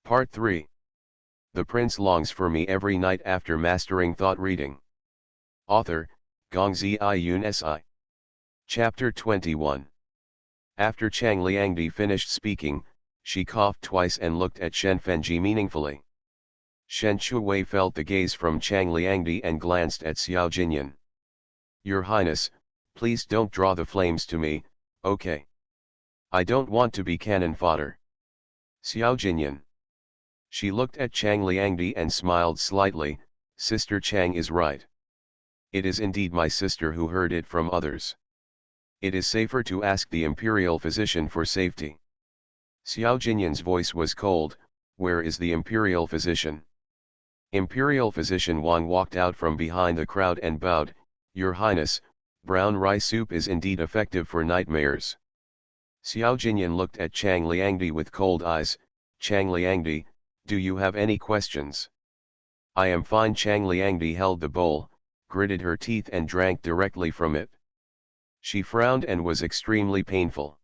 Part 3. The Prince longs for me every night after mastering thought reading. Author, Gongzi Yun Si. Chapter 21. After Chang Liangdi finished speaking, she coughed twice and looked at Shen Fenji meaningfully. Shen Shuwei felt the gaze from Chang Liangdi and glanced at Xiao Jinyan. Your Highness, please don't draw the flames to me, okay? I don't want to be cannon fodder. Xiao Jinyan. She looked at Chang Liangdi and smiled slightly. Sister Chang is right. It is indeed my sister who heard it from others. It is safer to ask the imperial physician for safety. Xiao Jinyan's voice was cold. Where is the imperial physician? Imperial physician Wang walked out from behind the crowd and bowed. Your Highness, brown rice soup is indeed effective for nightmares. Xiao Jinyan looked at Chang Liangdi with cold eyes. Chang Liangdi, do you have any questions? I am fine. Chang Liangdi held the bowl, gritted her teeth and drank directly from it. She frowned and was extremely painful.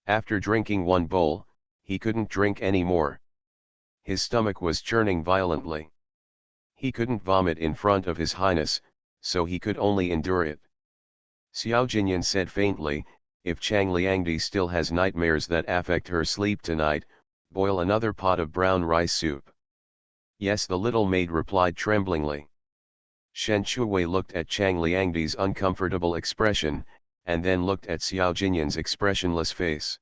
After drinking one bowl, he couldn't drink any more. His stomach was churning violently. He couldn't vomit in front of His Highness, so he could only endure it. Xiao Jinyan said faintly, if Chang Liangdi still has nightmares that affect her sleep tonight, boil another pot of brown rice soup. Yes, the little maid replied tremblingly. Shen Shuwei looked at Chang Liangdi's uncomfortable expression, and then looked at Xiao Jinyan's expressionless face.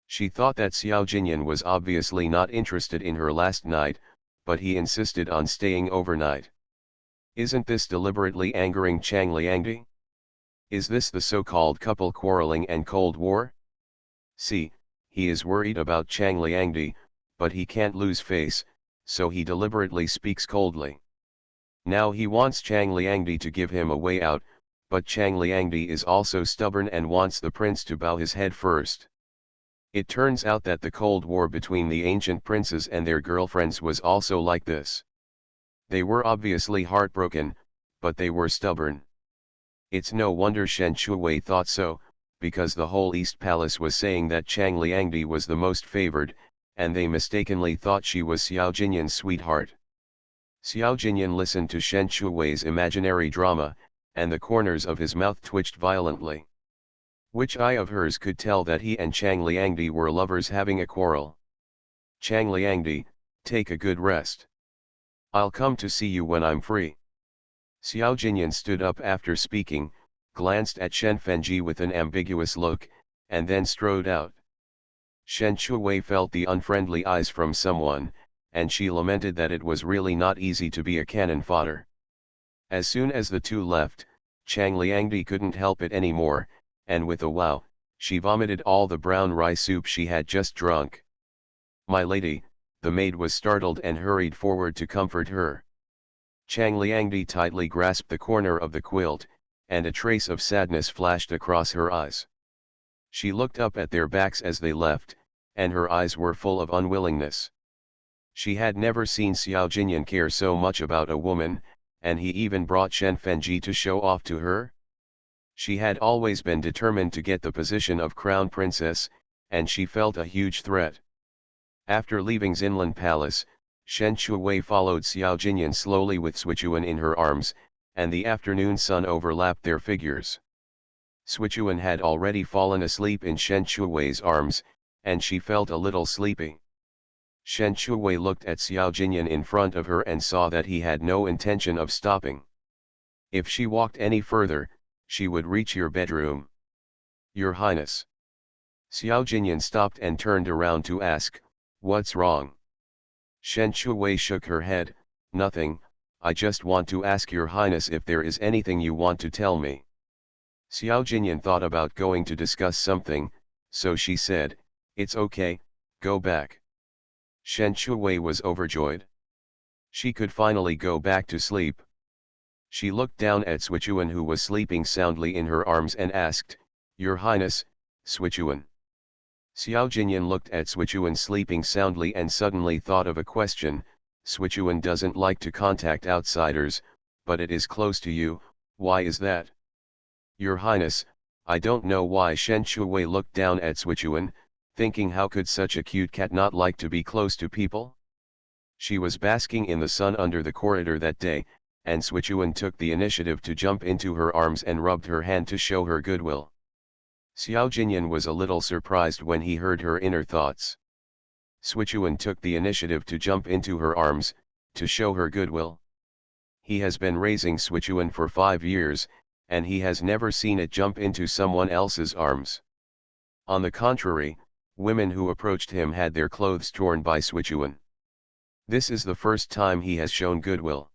She thought that Xiao Jinyan was obviously not interested in her last night, but he insisted on staying overnight. Isn't this deliberately angering Chang Liangdi? Is this the so-called couple quarreling and Cold War? See, he is worried about Chang Liangdi, but he can't lose face, so he deliberately speaks coldly. Now he wants Chang Liangdi to give him a way out, but Chang Liangdi is also stubborn and wants the prince to bow his head first. It turns out that the Cold War between the ancient princes and their girlfriends was also like this. They were obviously heartbroken, but they were stubborn. It's no wonder Shen Shuwei thought so, because the whole East Palace was saying that Chang Liangdi was the most favored, and they mistakenly thought she was Xiao Jinyan's sweetheart. Xiao Jinyan listened to Shen Shuwei's imaginary drama, and the corners of his mouth twitched violently. Which eye of hers could tell that he and Chang Liangdi were lovers having a quarrel? Chang Liangdi, take a good rest. I'll come to see you when I'm free. Xiao Jinyan stood up after speaking, glanced at Shen Fenji with an ambiguous look, and then strode out. Shen Shuwei felt the unfriendly eyes from someone, and she lamented that it was really not easy to be a cannon fodder. As soon as the two left, Chang Liangdi couldn't help it anymore, and with a wow, she vomited all the brown rice soup she had just drunk. My lady, the maid was startled and hurried forward to comfort her. Chang Liangdi tightly grasped the corner of the quilt, and a trace of sadness flashed across her eyes. She looked up at their backs as they left, and her eyes were full of unwillingness. She had never seen Xiao Jinyan care so much about a woman, and he even brought Shen Fenji to show off to her. She had always been determined to get the position of crown princess, and she felt a huge threat. After leaving Xinlan Palace, Shen Shuwei followed Xiao Jinyan slowly with Swichuan in her arms, and the afternoon sun overlapped their figures. Swichuan had already fallen asleep in Shen Shuwei's arms, and she felt a little sleepy. Shen Shuwei looked at Xiao Jinyan in front of her and saw that he had no intention of stopping. If she walked any further, she would reach your bedroom. Your Highness. Xiao Jinyan stopped and turned around to ask, what's wrong? Shen Shuwei shook her head, nothing, I just want to ask your Highness if there is anything you want to tell me. Xiao Jinyan thought about going to discuss something, so she said, it's okay, go back. Shen Shuwei was overjoyed. She could finally go back to sleep. She looked down at Swichuan who was sleeping soundly in her arms and asked, your Highness, Swichuan. Xiao Jinyan looked at Swichuan sleeping soundly and suddenly thought of a question. Swichuan doesn't like to contact outsiders, but it is close to you, why is that? Your Highness, I don't know why. Shen Shuwei looked down at Swichuan, thinking how could such a cute cat not like to be close to people? She was basking in the sun under the corridor that day, and Swichuan took the initiative to jump into her arms and rubbed her hand to show her goodwill. Xiao Jinyan was a little surprised when he heard her inner thoughts. Swichuan took the initiative to jump into her arms, to show her goodwill. He has been raising Swichuan for 5 years, and he has never seen it jump into someone else's arms. On the contrary, women who approached him had their clothes torn by Swichuan. This is the first time he has shown goodwill.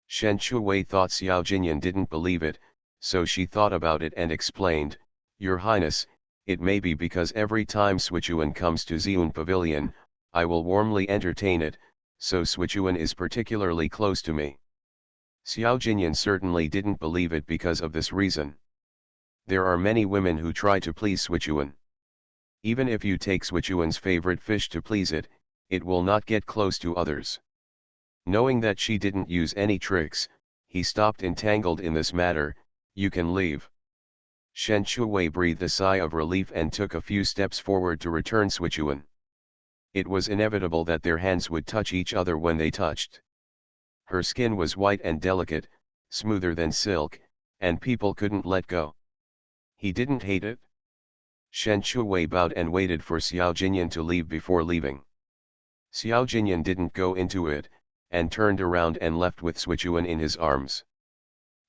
Shen Shuwei thought Xiao Jinyan didn't believe it, so she thought about it and explained, "Your Highness, it may be because every time Swichuan comes to Xiun Pavilion, I will warmly entertain it, so Swichuan is particularly close to me." Xiao Jinyan certainly didn't believe it because of this reason. There are many women who try to please Swichuan. Even if you take Swichuan's favorite fish to please it, it will not get close to others. Knowing that she didn't use any tricks, he stopped entangled in this matter. "You can leave." Shen Shuwei breathed a sigh of relief and took a few steps forward to return Swichuan. It was inevitable that their hands would touch each other when they touched. Her skin was white and delicate, smoother than silk, and people couldn't let go. He didn't hate it. Shen Shuwei bowed and waited for Xiao Jinyan to leave before leaving. Xiao Jinyan didn't go into it, and turned around and left with Swichuan in his arms.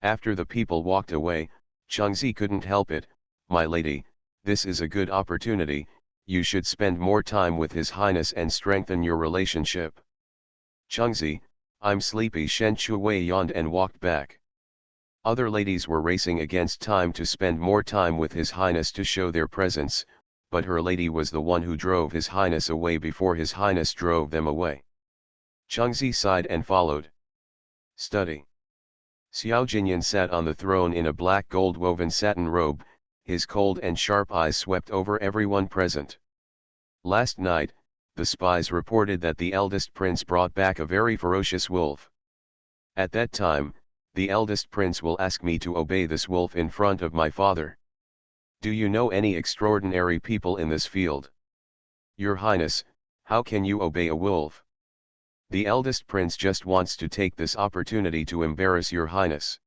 After the people walked away, Chengzi couldn't help it. "My lady, this is a good opportunity, you should spend more time with His Highness and strengthen your relationship." "Chengzi, I'm sleepy." Shen Shuwei yawned and walked back. Other ladies were racing against time to spend more time with His Highness to show their presence, but her lady was the one who drove His Highness away before His Highness drove them away. Chengzi sighed and followed. Study. Xiao Jinyan sat on the throne in a black gold-woven satin robe, his cold and sharp eyes swept over everyone present. Last night, the spies reported that the eldest prince brought back a very ferocious wolf. At that time, the eldest prince will ask me to obey this wolf in front of my father. Do you know any extraordinary people in this field? Your Highness, how can you obey a wolf? The eldest prince just wants to take this opportunity to embarrass your Highness.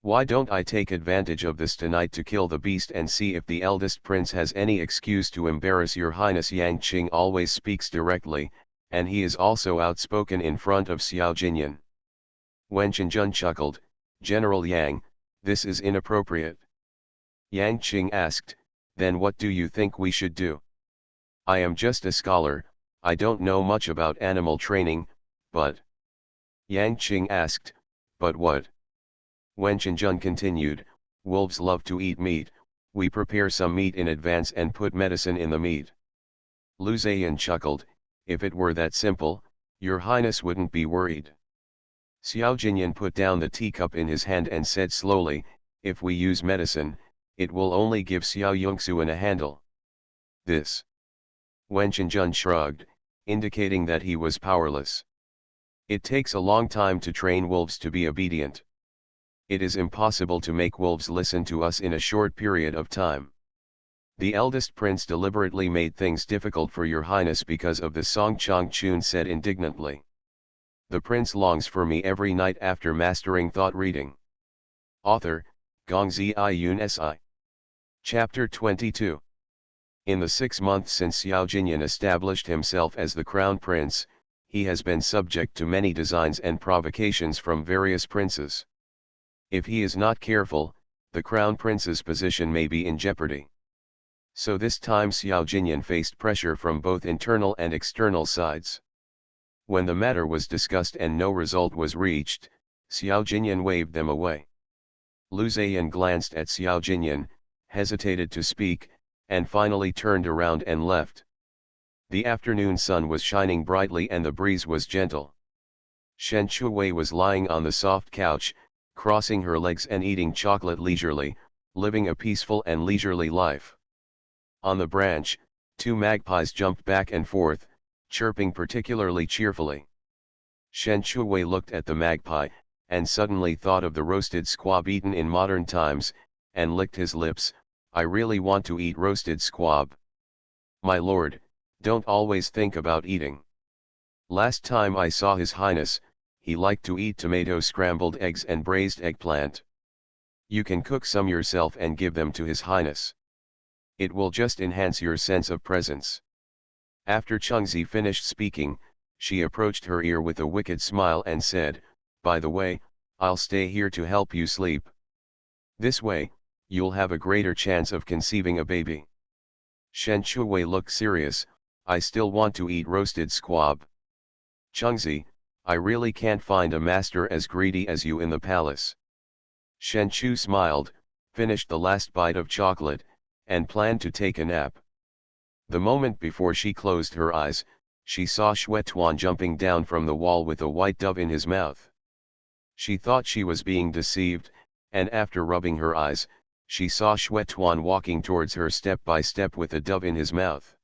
Why don't I take advantage of this tonight to kill the beast and see if the eldest prince has any excuse to embarrass your Highness? Yang Qing always speaks directly, and he is also outspoken in front of Xiao Jinyan. Wen Chenjun chuckled, "General Yang, this is inappropriate." Yang Qing asked, "Then what do you think we should do?" "I am just a scholar, I don't know much about animal training, but..." Yang Qing asked, "But what?" Wen Chenjun continued, "Wolves love to eat meat, we prepare some meat in advance and put medicine in the meat." Lu Zheyan chuckled, "If it were that simple, your Highness wouldn't be worried." Xiao Jinyan put down the teacup in his hand and said slowly, "If we use medicine, it will only give Xiao Yongxuan a handle." This. Wen Chenjun shrugged, indicating that he was powerless. It takes a long time to train wolves to be obedient. It is impossible to make wolves listen to us in a short period of time. The eldest prince deliberately made things difficult for your Highness because of this. Song Changchun said indignantly. The prince longs for me every night after mastering thought reading. Author, Gongzi Yun Si. Chapter 22. In the 6 months since Xiao Jinyan established himself as the crown prince, he has been subject to many designs and provocations from various princes. If he is not careful, the crown prince's position may be in jeopardy. So this time Xiao Jinyan faced pressure from both internal and external sides. When the matter was discussed and no result was reached, Xiao Jinyan waved them away. Lu Zheyan glanced at Xiao Jinyan, hesitated to speak, and finally turned around and left. The afternoon sun was shining brightly and the breeze was gentle. Shen Shuwei was lying on the soft couch, crossing her legs and eating chocolate leisurely, living a peaceful and leisurely life. On the branch, 2 magpies jumped back and forth, chirping particularly cheerfully. Shen Shuwei looked at the magpie, and suddenly thought of the roasted squab eaten in modern times, and licked his lips. I really want to eat roasted squab. My lord, don't always think about eating. Last time I saw His Highness, he liked to eat tomato scrambled eggs and braised eggplant. You can cook some yourself and give them to His Highness. It will just enhance your sense of presence. After Changzi finished speaking, she approached her ear with a wicked smile and said, by the way, I'll stay here to help you sleep. This way, you'll have a greater chance of conceiving a baby. Shen Shuwei looked serious. I still want to eat roasted squab. Changzi, I really can't find a master as greedy as you in the palace. Shen Chu smiled, finished the last bite of chocolate, and planned to take a nap. The moment before she closed her eyes, she saw Xuetuan jumping down from the wall with a white dove in his mouth. She thought she was being deceived, and after rubbing her eyes, she saw Xuetuan walking towards her step by step with a dove in his mouth.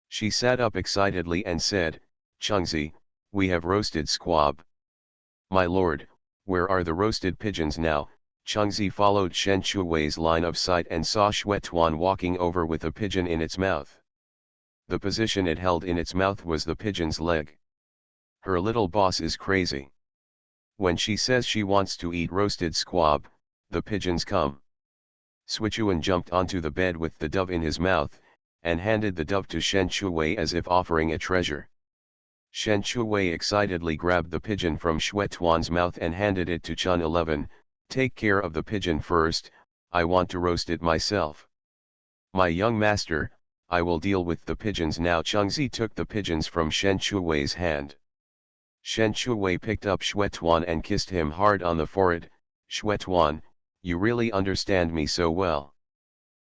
She sat up excitedly and said, Changzi, we have roasted squab. My lord, where are the roasted pigeons now? Changzi followed Shen Shuwei's line of sight and saw Xuetuan walking over with a pigeon in its mouth. The position it held in its mouth was the pigeon's leg. Her little boss is crazy. When she says she wants to eat roasted squab, the pigeons come. Xuetuan jumped onto the bed with the dove in his mouth, and handed the dove to Shen Shuwei as if offering a treasure. Shen Shuwei excitedly grabbed the pigeon from Xuetuan's mouth and handed it to Chun 11, take care of the pigeon first, I want to roast it myself. My young master, I will deal with the pigeons now. Changzi took the pigeons from Shen Shuwei's hand. Shen Shuwei picked up Xuetuan and kissed him hard on the forehead. Xuetuan, you really understand me so well.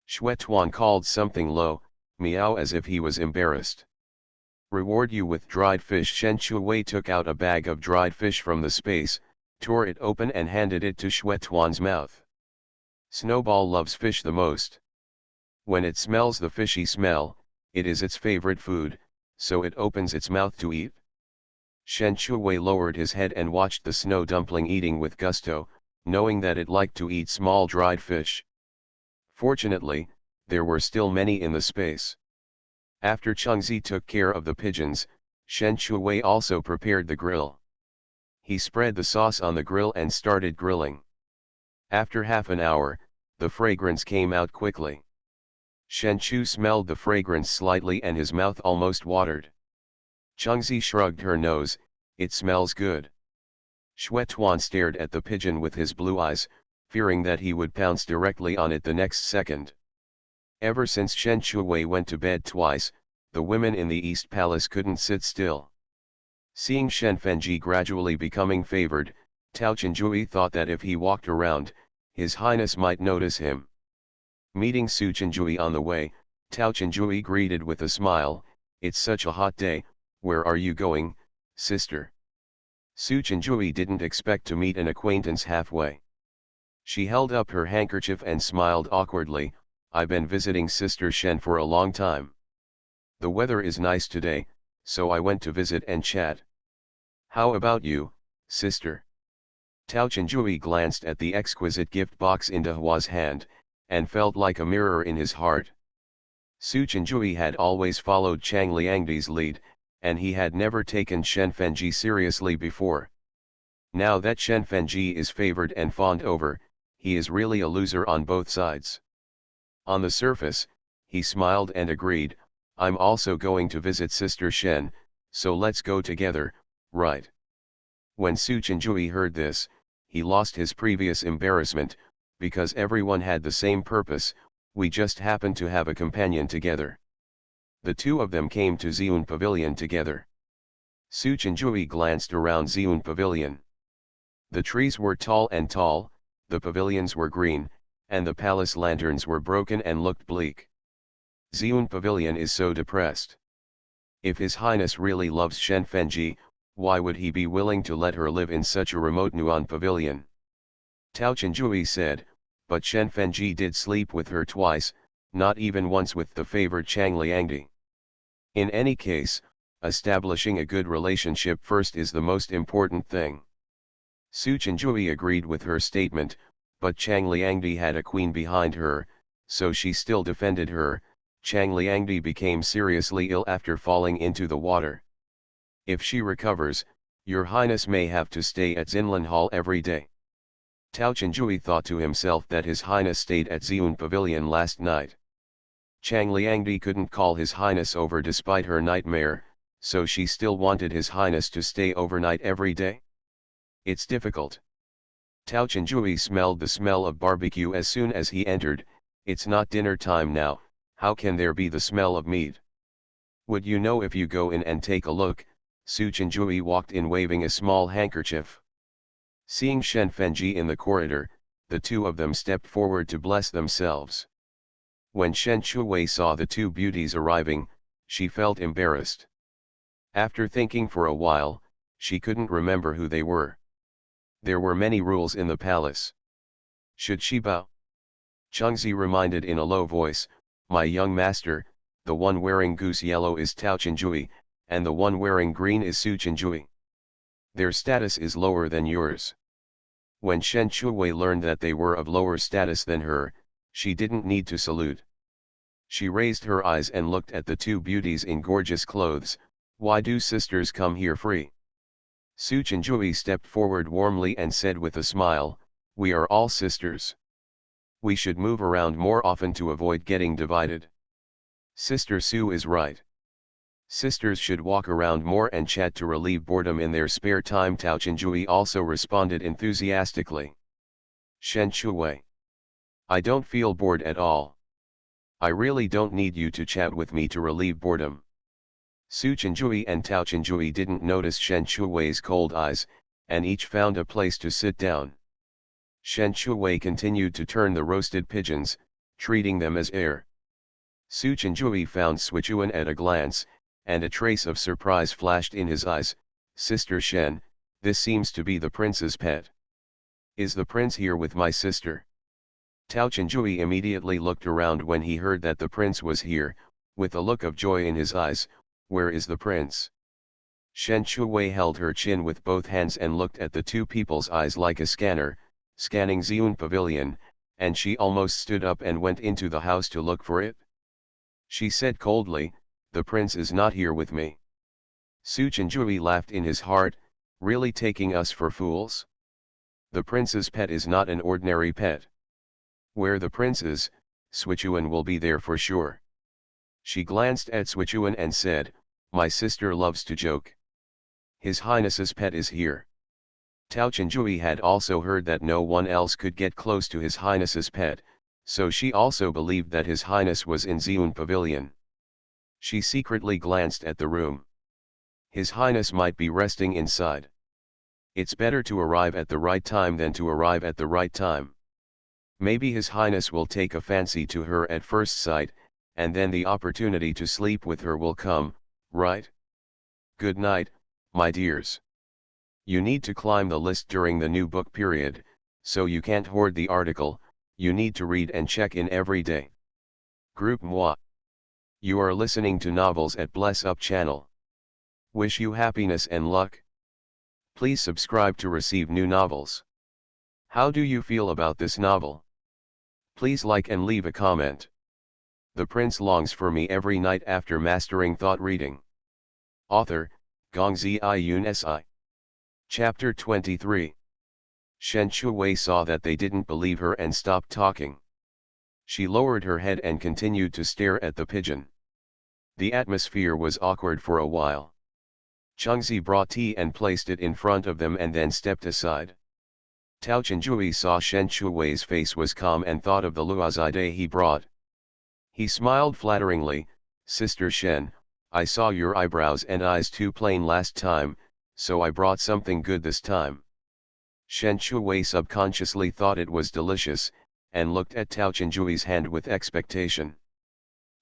Xuetuan called something low, meow, as if he was embarrassed. Reward you with dried fish. Shen Shuwei took out a bag of dried fish from the space, tore it open and handed it to Xuetuan's mouth. Snowball loves fish the most. When it smells the fishy smell, it is its favorite food, so it opens its mouth to eat. Shen Shuwei lowered his head and watched the snow dumpling eating with gusto, knowing that it liked to eat small dried fish. Fortunately, there were still many in the space. After Changzi took care of the pigeons, Shen Shuwei also prepared the grill. He spread the sauce on the grill and started grilling. After half an hour, the fragrance came out quickly. Shen Chu smelled the fragrance slightly and his mouth almost watered. Changzi shrugged her nose, it smells good. Xuetuan stared at the pigeon with his blue eyes, fearing that he would pounce directly on it the next second. Ever since Shen Shuwei went to bed twice, the women in the East Palace couldn't sit still. Seeing Shen Fenji gradually becoming favored, Tao Chenjui thought that if he walked around, His Highness might notice him. Meeting Su Chenjui on the way, Tao Chenjui greeted with a smile, it's such a hot day, where are you going, sister? Su Chenjui didn't expect to meet an acquaintance halfway. She held up her handkerchief and smiled awkwardly, I've been visiting Sister Shen for a long time. The weather is nice today, so I went to visit and chat. How about you, sister? Tao Chenjui glanced at the exquisite gift box in Dehua's hand, and felt like a mirror in his heart. Su Chenjui had always followed Chang Liangdi's lead, and he had never taken Shen Fenji seriously before. Now that Shen Fenji is favored and fawned over, he is really a loser on both sides. On the surface, he smiled and agreed, I'm also going to visit Sister Shen, so let's go together, right? When Su Chenjui heard this, he lost his previous embarrassment, because everyone had the same purpose, we just happened to have a companion together. The two of them came to Xiun Pavilion together. Su Chenjui glanced around Xiun Pavilion. The trees were tall and tall, the pavilions were green, and the palace lanterns were broken and looked bleak. Xiun Pavilion is so depressed. If His Highness really loves Shen Fenji, why would he be willing to let her live in such a remote Nuan pavilion? Tao Chenjui said, but Shen Fenji did sleep with her twice, not even once with the favored Chang Liangdi. In any case, establishing a good relationship first is the most important thing. Su Chenjui agreed with her statement, but Chang Liangdi had a queen behind her, so she still defended her, Chang Liangdi became seriously ill after falling into the water. If she recovers, your highness may have to stay at Zinlan Hall every day. Tao Chenjui thought to himself that his highness stayed at Xiun Pavilion last night. Chang Liangdi couldn't call his highness over despite her nightmare, so she still wanted his highness to stay overnight every day? It's difficult. Tao Chenjui smelled the smell of barbecue as soon as he entered. It's not dinner time now, how can there be the smell of meat? Would you know if you go in and take a look? Su Chenjui walked in waving a small handkerchief. Seeing Shen Fenji in the corridor, the two of them stepped forward to bless themselves. When Shen Chuwei saw the two beauties arriving, she felt embarrassed. After thinking for a while, she couldn't remember who they were. There were many rules in the palace. Should she bow? Chengzi reminded in a low voice, my young master, the one wearing goose yellow is Tao Chenjui, and the one wearing green is Su Chenjui. Their status is lower than yours. When Shen Chuwei learned that they were of lower status than her, she didn't need to salute. She raised her eyes and looked at the two beauties in gorgeous clothes. Why do sisters come here free? Su Chenjui stepped forward warmly and said with a smile, we are all sisters. We should move around more often to avoid getting divided. Sister Su is right. Sisters should walk around more and chat to relieve boredom in their spare time. Tao Chenjui also responded enthusiastically. Shen Chuwei. I don't feel bored at all. I really don't need you to chat with me to relieve boredom. Su Chenjui and Tao Chenjui didn't notice Shen Chuwei's cold eyes, and each found a place to sit down. Shen Chuwei continued to turn the roasted pigeons, treating them as air. Su Chenjui found Sichuan at a glance, and a trace of surprise flashed in his eyes. Sister Shen, this seems to be the prince's pet. Is the prince here with my sister? Tao Chenjui immediately looked around when he heard that the prince was here, with a look of joy in his eyes. Where is the prince? Shen Chuwei held her chin with both hands and looked at the two people's eyes like a scanner, scanning Xiun Pavilion, and she almost stood up and went into the house to look for it. She said coldly, the prince is not here with me. Su Chenjui laughed in his heart, really taking us for fools? The prince's pet is not an ordinary pet. Where the prince is, Sichuan will be there for sure. She glanced at Sichuan and said, my sister loves to joke. His Highness's pet is here. Tao Chenjui had also heard that no one else could get close to His Highness's pet, so she also believed that His Highness was in Xiun Pavilion. She secretly glanced at the room. His Highness might be resting inside. It's better to arrive at the right time than to arrive at the right time. Maybe His Highness will take a fancy to her at first sight, and then the opportunity to sleep with her will come, right? Good night, my dears. You need to climb the list during the new book period, so you can't hoard the article, you need to read and check in every day. Group Moi. You are listening to novels at Bless Up channel. Wish you happiness and luck. Please subscribe to receive new novels. How do you feel about this novel? Please like and leave a comment. The prince longs for me every night after mastering thought reading. Author, Gongzi Yun Si. Chapter 23. Shen Chuwei saw that they didn't believe her and stopped talking. She lowered her head and continued to stare at the pigeon. The atmosphere was awkward for a while. Chengzi brought tea and placed it in front of them and then stepped aside. Tao Chenjui saw Shen Chuwei's face was calm and thought of the luozide he brought. He smiled flatteringly, Sister Shen, I saw your eyebrows and eyes too plain last time, so I brought something good this time. Shen Chuwei subconsciously thought it was delicious, and looked at Tao Chenjui's hand with expectation.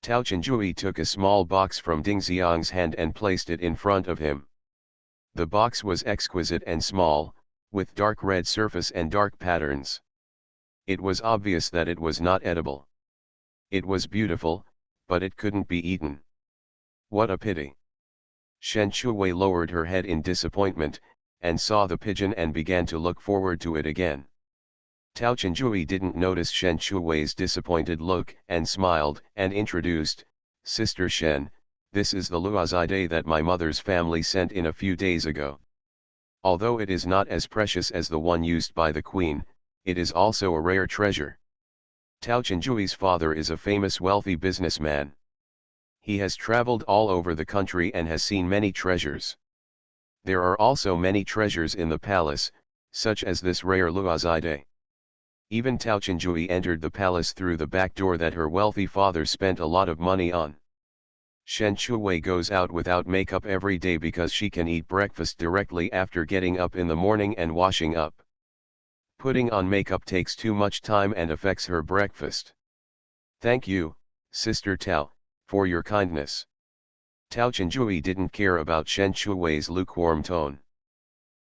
Tao Chenjui took a small box from Ding Xiang's hand and placed it in front of him. The box was exquisite and small, with dark red surface and dark patterns. It was obvious that it was not edible. It was beautiful, but it couldn't be eaten. What a pity. Shen Chuwei lowered her head in disappointment, and saw the pigeon and began to look forward to it again. Tao Chenjui didn't notice Shen Chuwei's disappointed look and smiled and introduced, Sister Shen, this is the luozide that my mother's family sent in a few days ago. Although it is not as precious as the one used by the queen, it is also a rare treasure. Tao Chenjui's father is a famous wealthy businessman. He has traveled all over the country and has seen many treasures. There are also many treasures in the palace, such as this rare luozide. Even Tao Chenjui entered the palace through the back door that her wealthy father spent a lot of money on. Shen Chuwei goes out without makeup every day because she can eat breakfast directly after getting up in the morning and washing up. Putting on makeup takes too much time and affects her breakfast. Thank you, Sister Tao, for your kindness. Tao Chenjui didn't care about Shen Chuwei's lukewarm tone.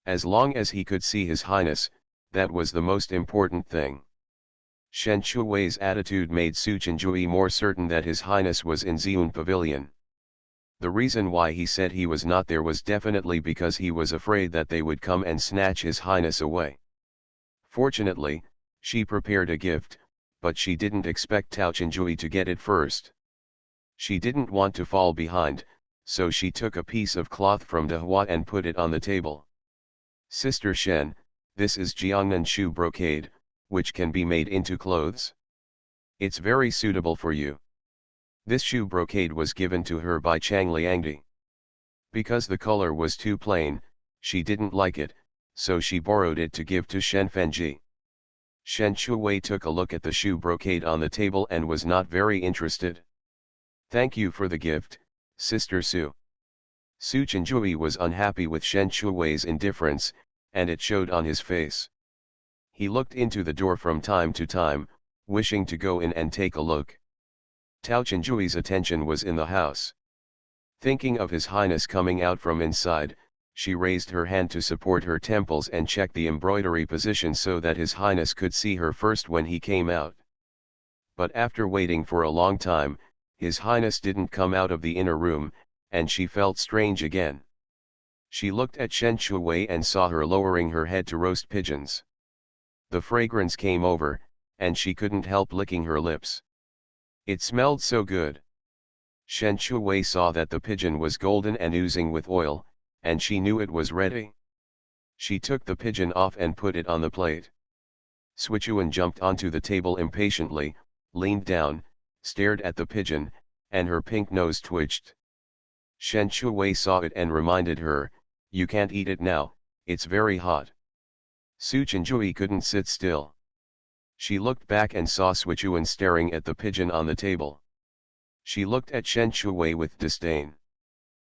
As long as he could see His Highness, that was the most important thing. Shen Chuwei's attitude made Su Chenjui more certain that His Highness was in Xiun Pavilion. The reason why he said he was not there was definitely because he was afraid that they would come and snatch His Highness away. Fortunately, she prepared a gift, but she didn't expect Tao Chenjui to get it first. She didn't want to fall behind, so she took a piece of cloth from Dehua and put it on the table. Sister Shen, this is Jiangnan shoe brocade, which can be made into clothes. It's very suitable for you. This shoe brocade was given to her by Chang Liangdi. Because the color was too plain, she didn't like it, so she borrowed it to give to Shen Fenji. Shen Chuwei took a look at the shoe brocade on the table and was not very interested. Thank you for the gift, Sister Su. Su Chenjui was unhappy with Shen Chuwei's indifference, and it showed on his face. He looked into the door from time to time, wishing to go in and take a look. Tao Chenjui's attention was in the house. Thinking of His Highness coming out from inside, she raised her hand to support her temples and checked the embroidery position so that His Highness could see her first when he came out. But after waiting for a long time, His Highness didn't come out of the inner room, and she felt strange again. She looked at Shen Chuwei and saw her lowering her head to roast pigeons. The fragrance came over, and she couldn't help licking her lips. It smelled so good. Shen Chuwei saw that the pigeon was golden and oozing with oil, and she knew it was ready. She took the pigeon off and put it on the plate. Swichuan jumped onto the table impatiently, leaned down, stared at the pigeon, and her pink nose twitched. Shen Chuwei saw it and reminded her, "You can't eat it now, it's very hot." Su Chenjui couldn't sit still. She looked back and saw Swichuan staring at the pigeon on the table. She looked at Shen Chuwei with disdain.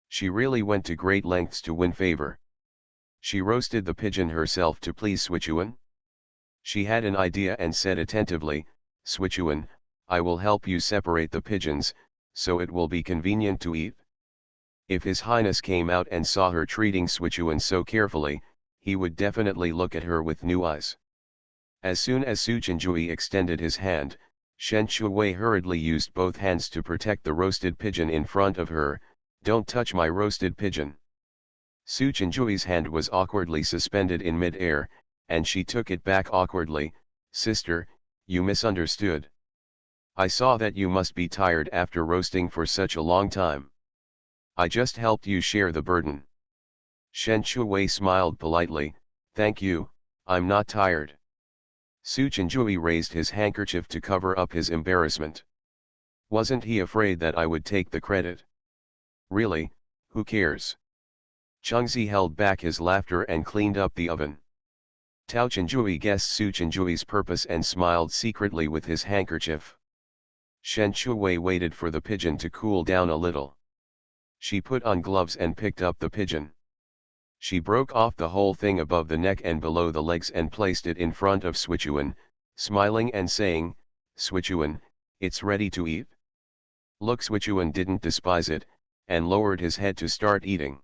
She really went to great lengths to win favor. She roasted the pigeon herself to please Swichuan. She had an idea and said attentively, "Swichuan, I will help you separate the pigeons, so it will be convenient to eat." If His Highness came out and saw her treating Swichuan so carefully, he would definitely look at her with new eyes. As soon as Su Chenjui extended his hand, Shen Chuwei hurriedly used both hands to protect the roasted pigeon in front of her. "Don't touch my roasted pigeon." Su Chenjui's hand was awkwardly suspended in mid-air, and she took it back awkwardly. "Sister, you misunderstood. I saw that you must be tired after roasting for such a long time. I just helped you share the burden." Shen Chuwei smiled politely, "Thank you, I'm not tired." Su Chenjui raised his handkerchief to cover up his embarrassment. "Wasn't he afraid that I would take the credit? Really, who cares?" Chengzi held back his laughter and cleaned up the oven. Tao Chenjui guessed Su Chenjui's purpose and smiled secretly with his handkerchief. Shen Chuwei waited for the pigeon to cool down a little. She put on gloves and picked up the pigeon. She broke off the whole thing above the neck and below the legs and placed it in front of Swichuan, smiling and saying, "Swichuan, it's ready to eat." Look, Swichuan didn't despise it, and lowered his head to start eating.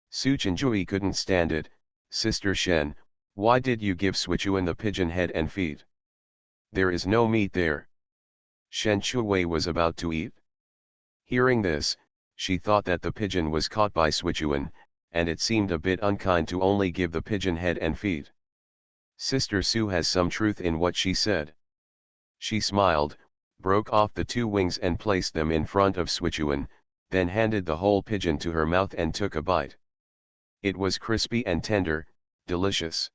Su Chenjui couldn't stand it. "Sister Shen, why did you give Swichuan the pigeon head and feet? There is no meat there." Shen Chuwei was about to eat. Hearing this, she thought that the pigeon was caught by Swichuan, and it seemed a bit unkind to only give the pigeon head and feet. Sister Su has some truth in what she said. She smiled, broke off the 2 wings and placed them in front of Sichuan, then handed the whole pigeon to her mouth and took a bite. It was crispy and tender, delicious.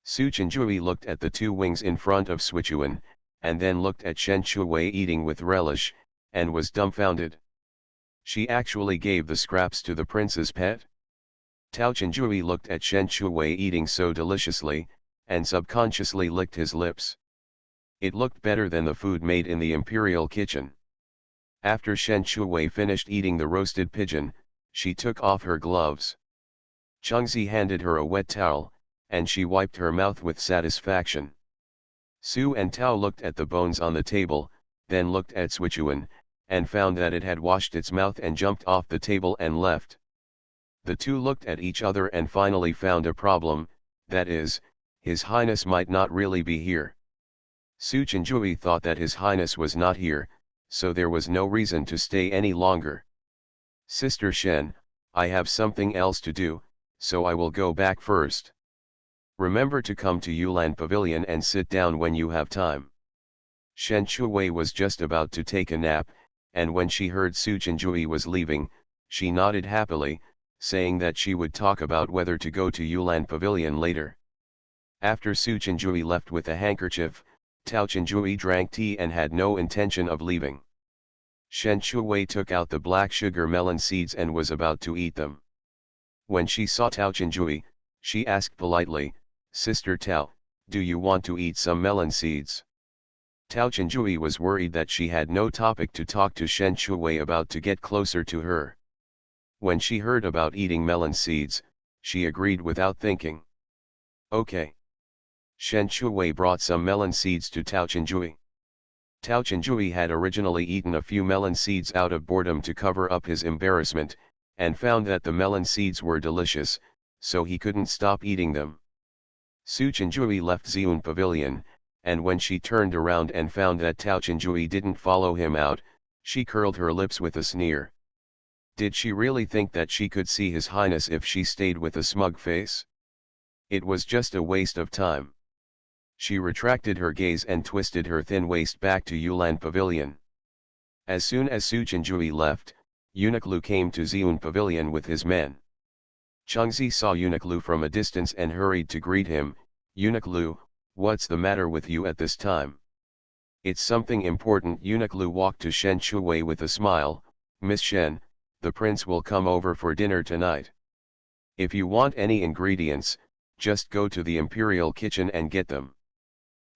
Su Chenjui looked at the 2 wings in front of Sichuan, and then looked at Shen Shuwei eating with relish, and was dumbfounded. She actually gave the scraps to the prince's pet? Tao Chenjui looked at Shen Shuwei eating so deliciously, and subconsciously licked his lips. It looked better than the food made in the imperial kitchen. After Shen Shuwei finished eating the roasted pigeon, she took off her gloves. Chengzi handed her a wet towel, and she wiped her mouth with satisfaction. Su and Tao looked at the bones on the table, then looked at Sichuan, and found that it had washed its mouth and jumped off the table and left. The two looked at each other and finally found a problem, that is, His Highness might not really be here. Su Chenjui thought that His Highness was not here, so there was no reason to stay any longer. Sister Shen, I have something else to do, so I will go back first. Remember to come to Yulan Pavilion and sit down when you have time. Shen Shuwei was just about to take a nap, and when she heard Su Chenjui was leaving, she nodded happily, saying that she would talk about whether to go to Yulan Pavilion later. After Su Chenjui left with a handkerchief, Tao Chenjui drank tea and had no intention of leaving. Shen Shuwei took out the black sugar melon seeds and was about to eat them. When she saw Tao Chenjui, she asked politely, "Sister Tao, do you want to eat some melon seeds?" Tao Chenjui was worried that she had no topic to talk to Shen Shuwei about to get closer to her. When she heard about eating melon seeds, she agreed without thinking. Okay. Shen Shuwei brought some melon seeds to Tao Chenjui. Tao Chenjui had originally eaten a few melon seeds out of boredom to cover up his embarrassment, and found that the melon seeds were delicious, so he couldn't stop eating them. Su Chenjui left Xiun Pavilion, and when she turned around and found that Tao Chenjui didn't follow him out, she curled her lips with a sneer. Did she really think that she could see His Highness if she stayed with a smug face? It was just a waste of time. She retracted her gaze and twisted her thin waist back to Yulan Pavilion. As soon as Su Chenjui left, Eunuch Lu came to Xiun Pavilion with his men. Chengzi saw Eunuch Lu from a distance and hurried to greet him. "Eunuch Lu, what's the matter with you at this time?" "It's something important." Eunuch Lu walked to Shen Shuwei with a smile. "Miss Shen, the prince will come over for dinner tonight. If you want any ingredients, just go to the imperial kitchen and get them."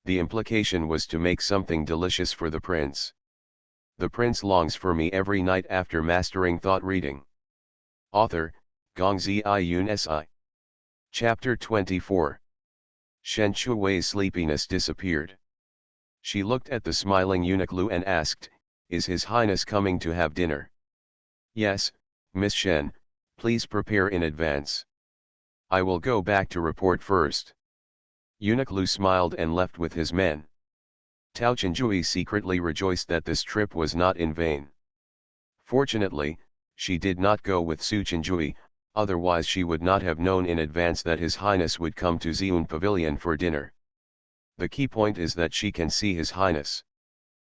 The implication was to make something delicious for the prince. The prince longs for me every night after mastering thought reading. Author, Gongzi Yun Si. Chapter 24. Shen Shuwei's sleepiness disappeared. She looked at the smiling Eunuch Lu and asked, "Is His Highness coming to have dinner?" "Yes, Miss Shen, please prepare in advance. I will go back to report first." Eunuch Lu smiled and left with his men. Tao Chenjui secretly rejoiced that this trip was not in vain. Fortunately, she did not go with Su Chenjui, otherwise she would not have known in advance that His Highness would come to Xiun Pavilion for dinner. The key point is that she can see His Highness.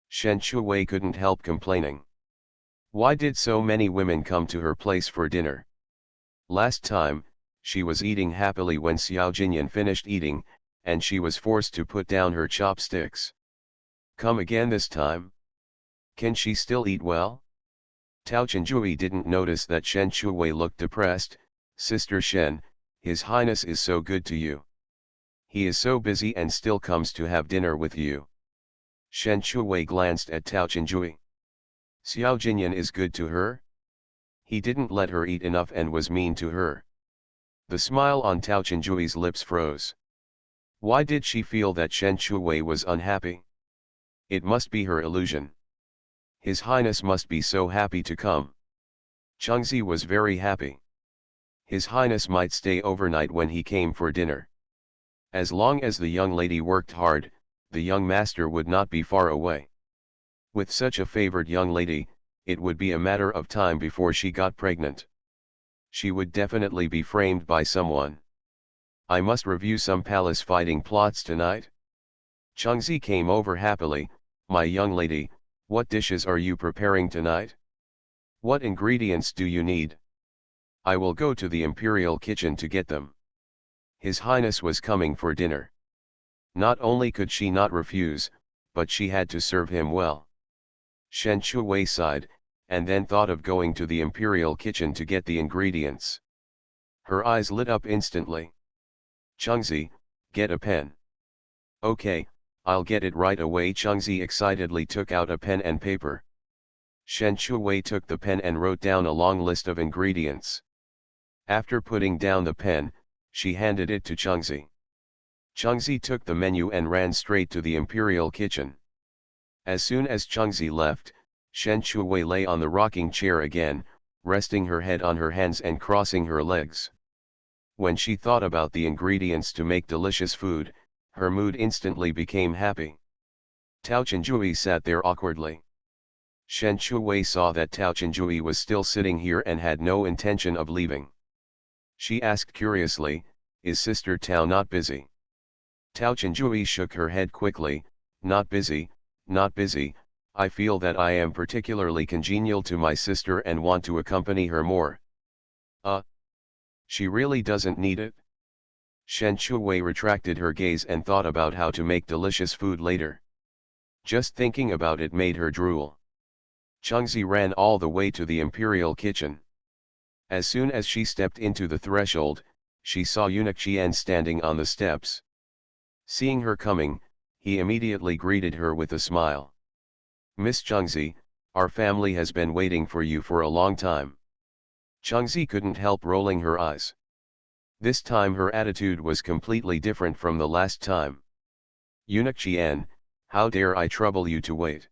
Shen Shuwei couldn't help complaining. Why did so many women come to her place for dinner? Last time, she was eating happily when Xiao Jinyan finished eating, and she was forced to put down her chopsticks. Come again this time? Can she still eat well? Tao Chenjui didn't notice that Shen Shuwei looked depressed. "Sister Shen, His Highness is so good to you. He is so busy and still comes to have dinner with you." Shen Shuwei glanced at Tao Chenjui. Xiao Jinyan is good to her? He didn't let her eat enough and was mean to her. The smile on Tao Chenjui's lips froze. Why did she feel that Shen Shuwei was unhappy? It must be her illusion. His Highness must be so happy to come. Chengzi was very happy. His Highness might stay overnight when he came for dinner. As long as the young lady worked hard, the young master would not be far away. With such a favored young lady, it would be a matter of time before she got pregnant. She would definitely be framed by someone. I must review some palace fighting plots tonight. Chengzi came over happily, My young lady, what dishes are you preparing tonight? What ingredients do you need? I will go to the imperial kitchen to get them. His Highness was coming for dinner. Not only could she not refuse, but she had to serve him well. Shen Shuwei sighed, and then thought of going to the imperial kitchen to get the ingredients. Her eyes lit up instantly. Chengzi, get a pen. Okay, I'll get it right away. Chengzi excitedly took out a pen and paper. Shen Shuwei took the pen and wrote down a long list of ingredients. After putting down the pen, she handed it to Chengzi. Chengzi took the menu and ran straight to the imperial kitchen. As soon as Chengzi left, Shen Shuwei lay on the rocking chair again, resting her head on her hands and crossing her legs. When she thought about the ingredients to make delicious food, her mood instantly became happy. Tao Chenjui sat there awkwardly. Shen Shuwei saw that Tao Chenjui was still sitting here and had no intention of leaving. She asked curiously, "Is Sister Tao not busy?" Tao Chenjui shook her head quickly, "Not busy, not busy, I feel that I am particularly congenial to my sister and want to accompany her more." She really doesn't need it? Shen Shuwei retracted her gaze and thought about how to make delicious food later. Just thinking about it made her drool. Chengzi ran all the way to the imperial kitchen. As soon as she stepped into the threshold, she saw Eunuch Qian standing on the steps. Seeing her coming, he immediately greeted her with a smile. "Miss Chengzi, our family has been waiting for you for a long time." Chengzi couldn't help rolling her eyes. This time her attitude was completely different from the last time. "Eunuch Qian, how dare I trouble you to wait?"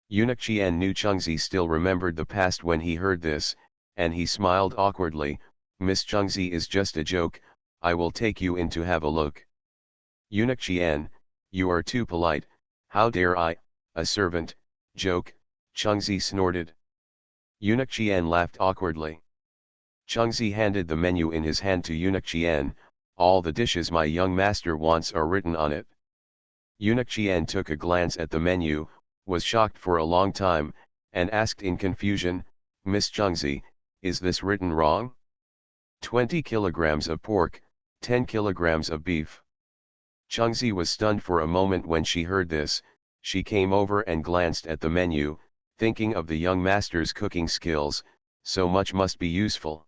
Eunuch Qian knew Chengzi still remembered the past when he heard this, and he smiled awkwardly. "Miss Chengzi is just a joke, I will take you in to have a look." "Eunuch Qian, you are too polite, how dare I, a servant, joke?" Chengzi snorted. Eunuch Qian laughed awkwardly. Chengzi handed the menu in his hand to Eunuch Qian. "All the dishes my young master wants are written on it." Eunuch Qian took a glance at the menu, was shocked for a long time, and asked in confusion, "Miss Chengzi, is this written wrong? 20 kilograms of pork, 10 kilograms of beef." Chengzi was stunned for a moment when she heard this. She came over and glanced at the menu, thinking of the young master's cooking skills, so much must be useful.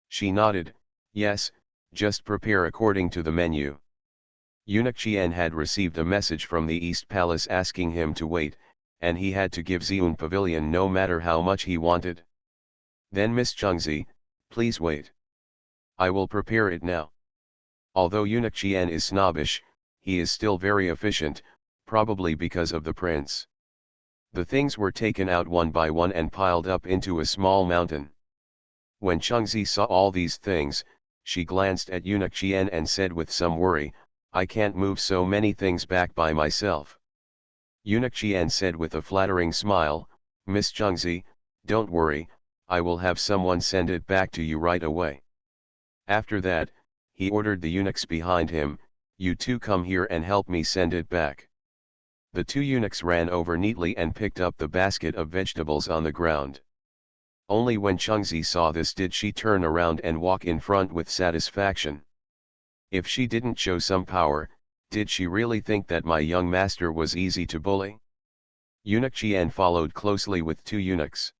She nodded, "Yes, just prepare according to the menu." Eunuch Qian had received a message from the East Palace asking him to wait, and he had to give Xiun Pavilion no matter how much he wanted. "Then Miss Chengzi, please wait. I will prepare it now." Although Eunuch Qian is snobbish, he is still very efficient, probably because of the prince. The things were taken out one by one and piled up into a small mountain. When Chengzi saw all these things, she glanced at Eunuch Qian and said with some worry, "I can't move so many things back by myself." Eunuch Qian said with a flattering smile, "Miss Chengzi, don't worry, I will have someone send it back to you right away." After that, he ordered the eunuchs behind him, "You two come here and help me send it back." The two eunuchs ran over neatly and picked up the basket of vegetables on the ground. Only when Chengzi saw this did she turn around and walk in front with satisfaction. If she didn't show some power, did she really think that my young master was easy to bully? Eunuch Qian followed closely with two eunuchs.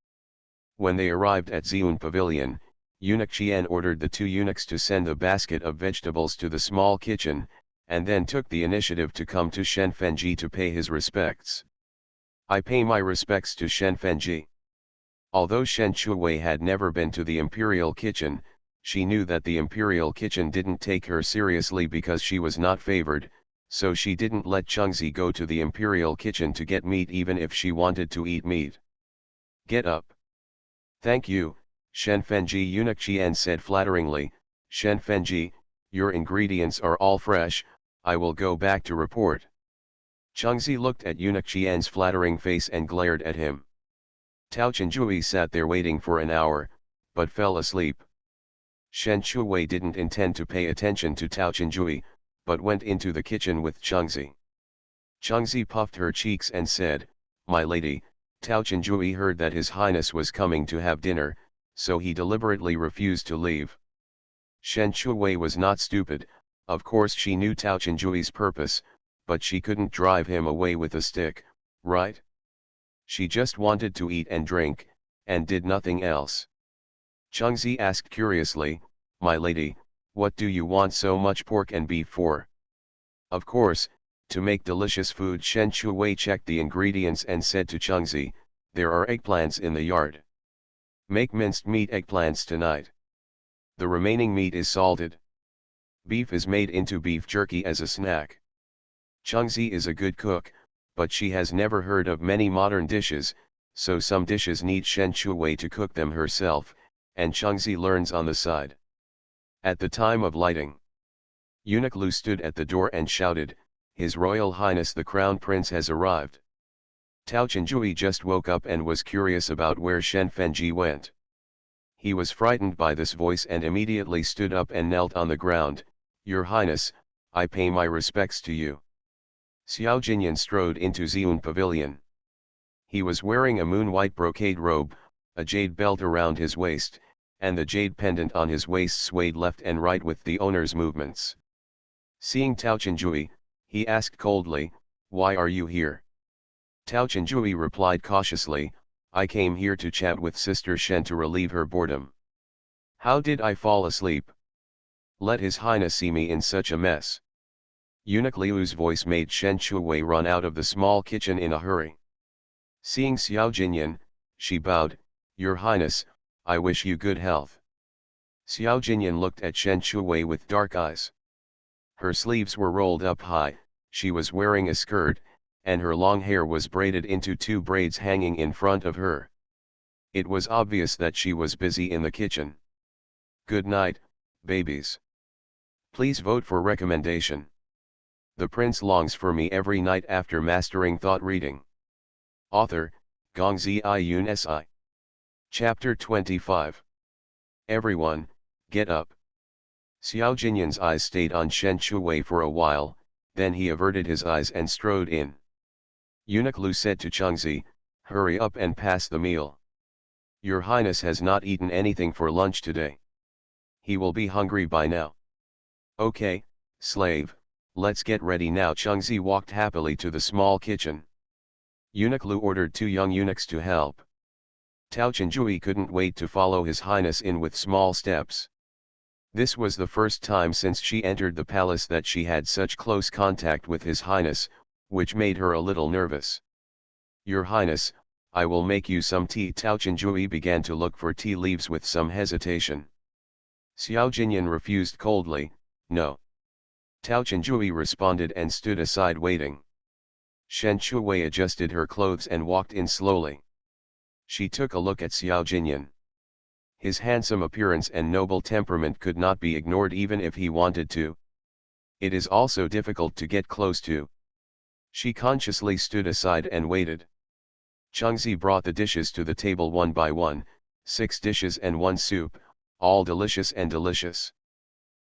When they arrived at Xiun Pavilion, Eunuch Qian ordered the two eunuchs to send the basket of vegetables to the small kitchen, and then took the initiative to come to Shen Fenji to pay his respects. "I pay my respects to Shen Fenji." Although Shen Shuwei had never been to the imperial kitchen, she knew that the imperial kitchen didn't take her seriously because she was not favored, so she didn't let Chengzi go to the imperial kitchen to get meat even if she wanted to eat meat. "Get up." "Thank you, Shen Fenji," Eunuch Qian said flatteringly. "Shen Fenji, your ingredients are all fresh, I will go back to report." Chengzi looked at Eunuch Qian's flattering face and glared at him. Tao Chenjui sat there waiting for an hour, but fell asleep. Shen Shuwei didn't intend to pay attention to Tao Chenjui, but went into the kitchen with Chengzi. Changzi puffed her cheeks and said, "My lady, Tao Chenjui heard that His Highness was coming to have dinner, so he deliberately refused to leave." Shen Shuwei was not stupid, of course she knew Tao Chenjui's purpose, but she couldn't drive him away with a stick, right? She just wanted to eat and drink, and did nothing else. Changzi asked curiously, "My lady, what do you want so much pork and beef for?" Of course, to make delicious food. Shen Shuwei checked the ingredients and said to Changzi, "There are eggplants in the yard. Make minced meat eggplants tonight. The remaining meat is salted. Beef is made into beef jerky as a snack." Changzi is a good cook, but she has never heard of many modern dishes, so some dishes need Shen Shuwei to cook them herself, and Changzi learns on the side. At the time of lighting, Eunuch Lu stood at the door and shouted, "His Royal Highness the Crown Prince has arrived." Tao Chenjui just woke up and was curious about where Shen Fenji went. He was frightened by this voice and immediately stood up and knelt on the ground. "Your Highness, I pay my respects to you." Xiao Jinyan strode into Xiun Pavilion. He was wearing a moon-white brocade robe, a jade belt around his waist, and the jade pendant on his waist swayed left and right with the owner's movements. Seeing Tao Chenjui, he asked coldly, "Why are you here?" Tao Chenjui replied cautiously, "I came here to chat with Sister Shen to relieve her boredom." "How did I fall asleep? Let His Highness see me in such a mess." Eunuch Liu's voice made Shen Shuwei run out of the small kitchen in a hurry. Seeing Xiao Jinyan, she bowed, "Your Highness, I wish you good health." Xiao Jinyan looked at Shen Shuwei with dark eyes. Her sleeves were rolled up high, she was wearing a skirt, and her long hair was braided into two braids hanging in front of her. It was obvious that she was busy in the kitchen. "Good night, babies. Please vote for recommendation. The prince longs for me every night after mastering thought reading." Author, Gongzi Yun Si. Chapter 25. "Everyone, get up." Xiao Jinyan's eyes stayed on Shen Shuwei for a while, then he averted his eyes and strode in. Eunuch Lu said to Changzi, "Hurry up and pass the meal. Your Highness has not eaten anything for lunch today. He will be hungry by now." "Okay, slave, let's get ready now." Changzi walked happily to the small kitchen. Eunuch Lu ordered two young eunuchs to help. Tao Chenjui couldn't wait to follow His Highness in with small steps. This was the first time since she entered the palace that she had such close contact with His Highness, which made her a little nervous. "Your Highness, I will make you some tea." Tao Chenjui began to look for tea leaves with some hesitation. Xiao Jinyan refused coldly, "No." Tao Chenjui responded and stood aside waiting. Shen Shuwei adjusted her clothes and walked in slowly. She took a look at Xiao Jinyan. His handsome appearance and noble temperament could not be ignored even if he wanted to. It is also difficult to get close to. She consciously stood aside and waited. Changzi brought the dishes to the table one by one, 6 dishes and 1 soup, all delicious and delicious.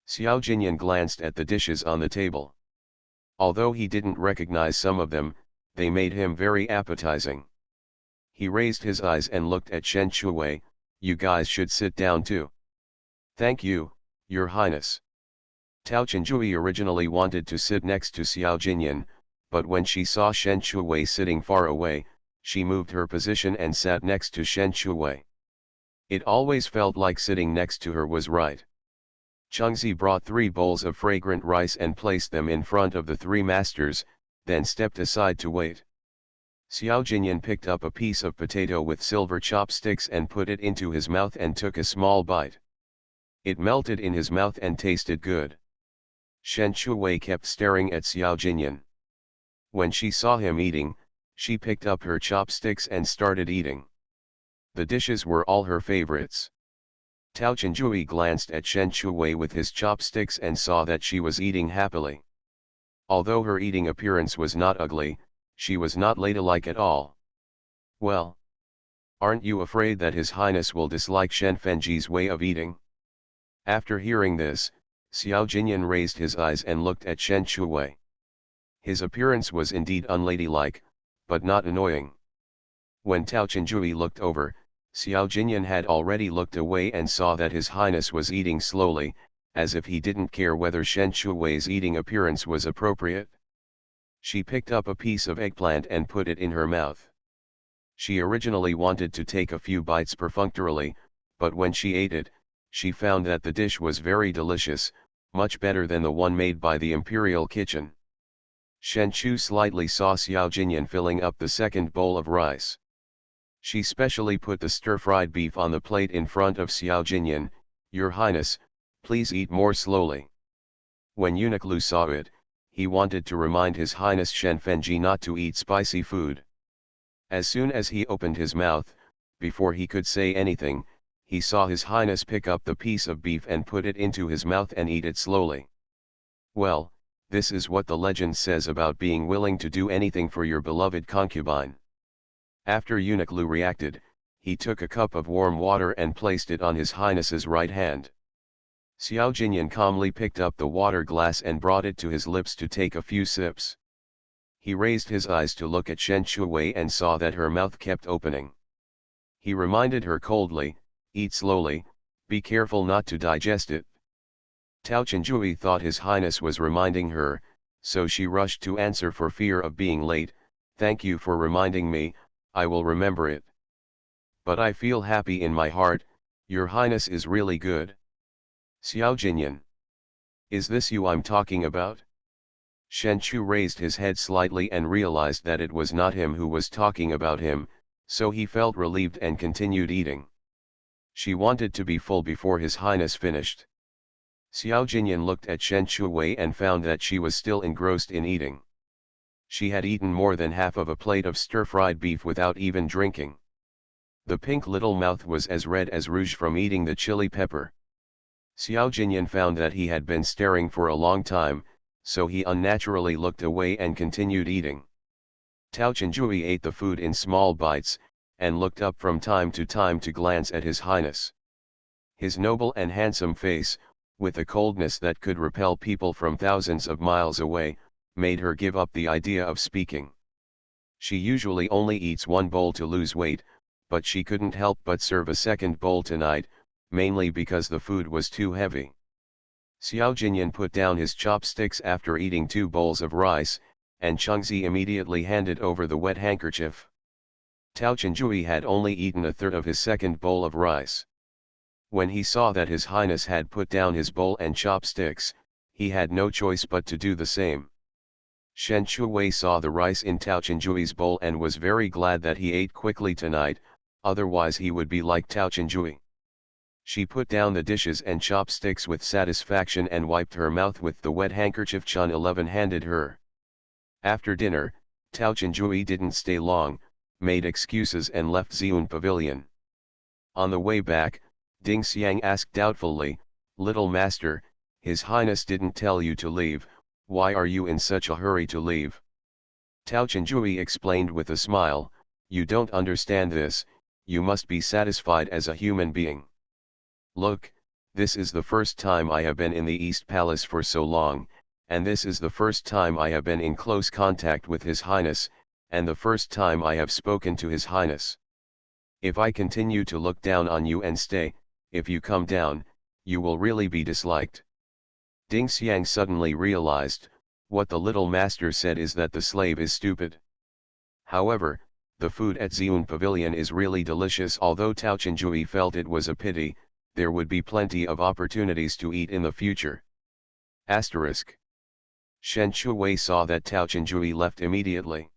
Xiao Jinyan glanced at the dishes on the table. Although he didn't recognize some of them, they made him very appetizing. He raised his eyes and looked at Shen Shuwei, "You guys should sit down too." "Thank you, Your Highness." Tao Chenjui originally wanted to sit next to Xiao Jinyan, but when she saw Shen Shuwei sitting far away, she moved her position and sat next to Shen Shuwei. It always felt like sitting next to her was right. Changzi brought 3 bowls of fragrant rice and placed them in front of the 3 masters, then stepped aside to wait. Xiao Jinyan picked up a piece of potato with silver chopsticks and put it into his mouth and took a small bite. It melted in his mouth and tasted good. Shen Shuwei kept staring at Xiao Jinyan. When she saw him eating, she picked up her chopsticks and started eating. The dishes were all her favorites. Tao Chenjui glanced at Shen Shuwei with his chopsticks and saw that she was eating happily. Although her eating appearance was not ugly, she was not ladylike at all. "Well, aren't you afraid that His Highness will dislike Shen Fenji's way of eating?" After hearing this, Xiao Jinyan raised his eyes and looked at Shen Shuwei. His appearance was indeed unladylike, but not annoying. When Tao Chenjui looked over, Xiao Jinyan had already looked away and saw that His Highness was eating slowly, as if he didn't care whether Shen Shuwei's eating appearance was appropriate. She picked up a piece of eggplant and put it in her mouth. She originally wanted to take a few bites perfunctorily, but when she ate it, she found that the dish was very delicious, much better than the one made by the imperial kitchen. Shen Chu slightly saw Xiao Jinyan filling up the second bowl of rice. She specially put the stir-fried beef on the plate in front of Xiao Jinyan. "Your Highness, please eat more slowly." When Eunuch Lu saw it, he wanted to remind His Highness Shen Fenji not to eat spicy food. As soon as he opened his mouth, before he could say anything, he saw His Highness pick up the piece of beef and put it into his mouth and eat it slowly. Well, this is what the legend says about being willing to do anything for your beloved concubine. After Eunuch Lu reacted, he took a cup of warm water and placed it on His Highness's right hand. Xiao Jinyan calmly picked up the water glass and brought it to his lips to take a few sips. He raised his eyes to look at Shen Shuwei and saw that her mouth kept opening. He reminded her coldly, "Eat slowly, be careful not to digest it." Tao Chenjui thought His Highness was reminding her, so she rushed to answer for fear of being late, "Thank you for reminding me, I will remember it. But I feel happy in my heart, Your Highness is really good." "Xiao Jinyan. Is this you I'm talking about?" Shen Chu raised his head slightly and realized that it was not him who was talking about him, so he felt relieved and continued eating. She wanted to be full before His Highness finished. Xiao Jinyan looked at Shen Shuwei and found that she was still engrossed in eating. She had eaten more than half of a plate of stir-fried beef without even drinking. The pink little mouth was as red as rouge from eating the chili pepper. Xiao Jinyan found that he had been staring for a long time, so he unnaturally looked away and continued eating. Tao Chenjui ate the food in small bites, and looked up from time to glance at His Highness. His noble and handsome face, with a coldness that could repel people from thousands of miles away, made her give up the idea of speaking. She usually only eats one bowl to lose weight, but she couldn't help but serve a second bowl tonight, mainly because the food was too heavy. Xiao Jinyan put down his chopsticks after eating 2 bowls of rice, and Chengzi immediately handed over the wet handkerchief. Tao Chenjui had only eaten a third of his second bowl of rice. When he saw that His Highness had put down his bowl and chopsticks, he had no choice but to do the same. Shen Shuwei saw the rice in Tao Chenjui's bowl and was very glad that he ate quickly tonight, otherwise he would be like Tao Chenjui. She put down the dishes and chopsticks with satisfaction and wiped her mouth with the wet handkerchief Chun 11 handed her. After dinner, Tao Chenjui didn't stay long, made excuses and left Xiun Pavilion. On the way back, Ding Xiang asked doubtfully, "Little master, His Highness didn't tell you to leave, why are you in such a hurry to leave?" Tao Chenjui explained with a smile, "You don't understand this, you must be satisfied as a human being. Look, this is the first time I have been in the East Palace for so long, and this is the first time I have been in close contact with His Highness, and the first time I have spoken to His Highness. If I continue to look down on you and stay, if you come down, you will really be disliked." Ding Xiang suddenly realized, what the little master said is that the slave is stupid. However, the food at Xiun Pavilion is really delicious. Although Tao Chenjui felt it was a pity, there would be plenty of opportunities to eat in the future. Asterisk. Shen Shuwei saw that Tao Chenjui left immediately.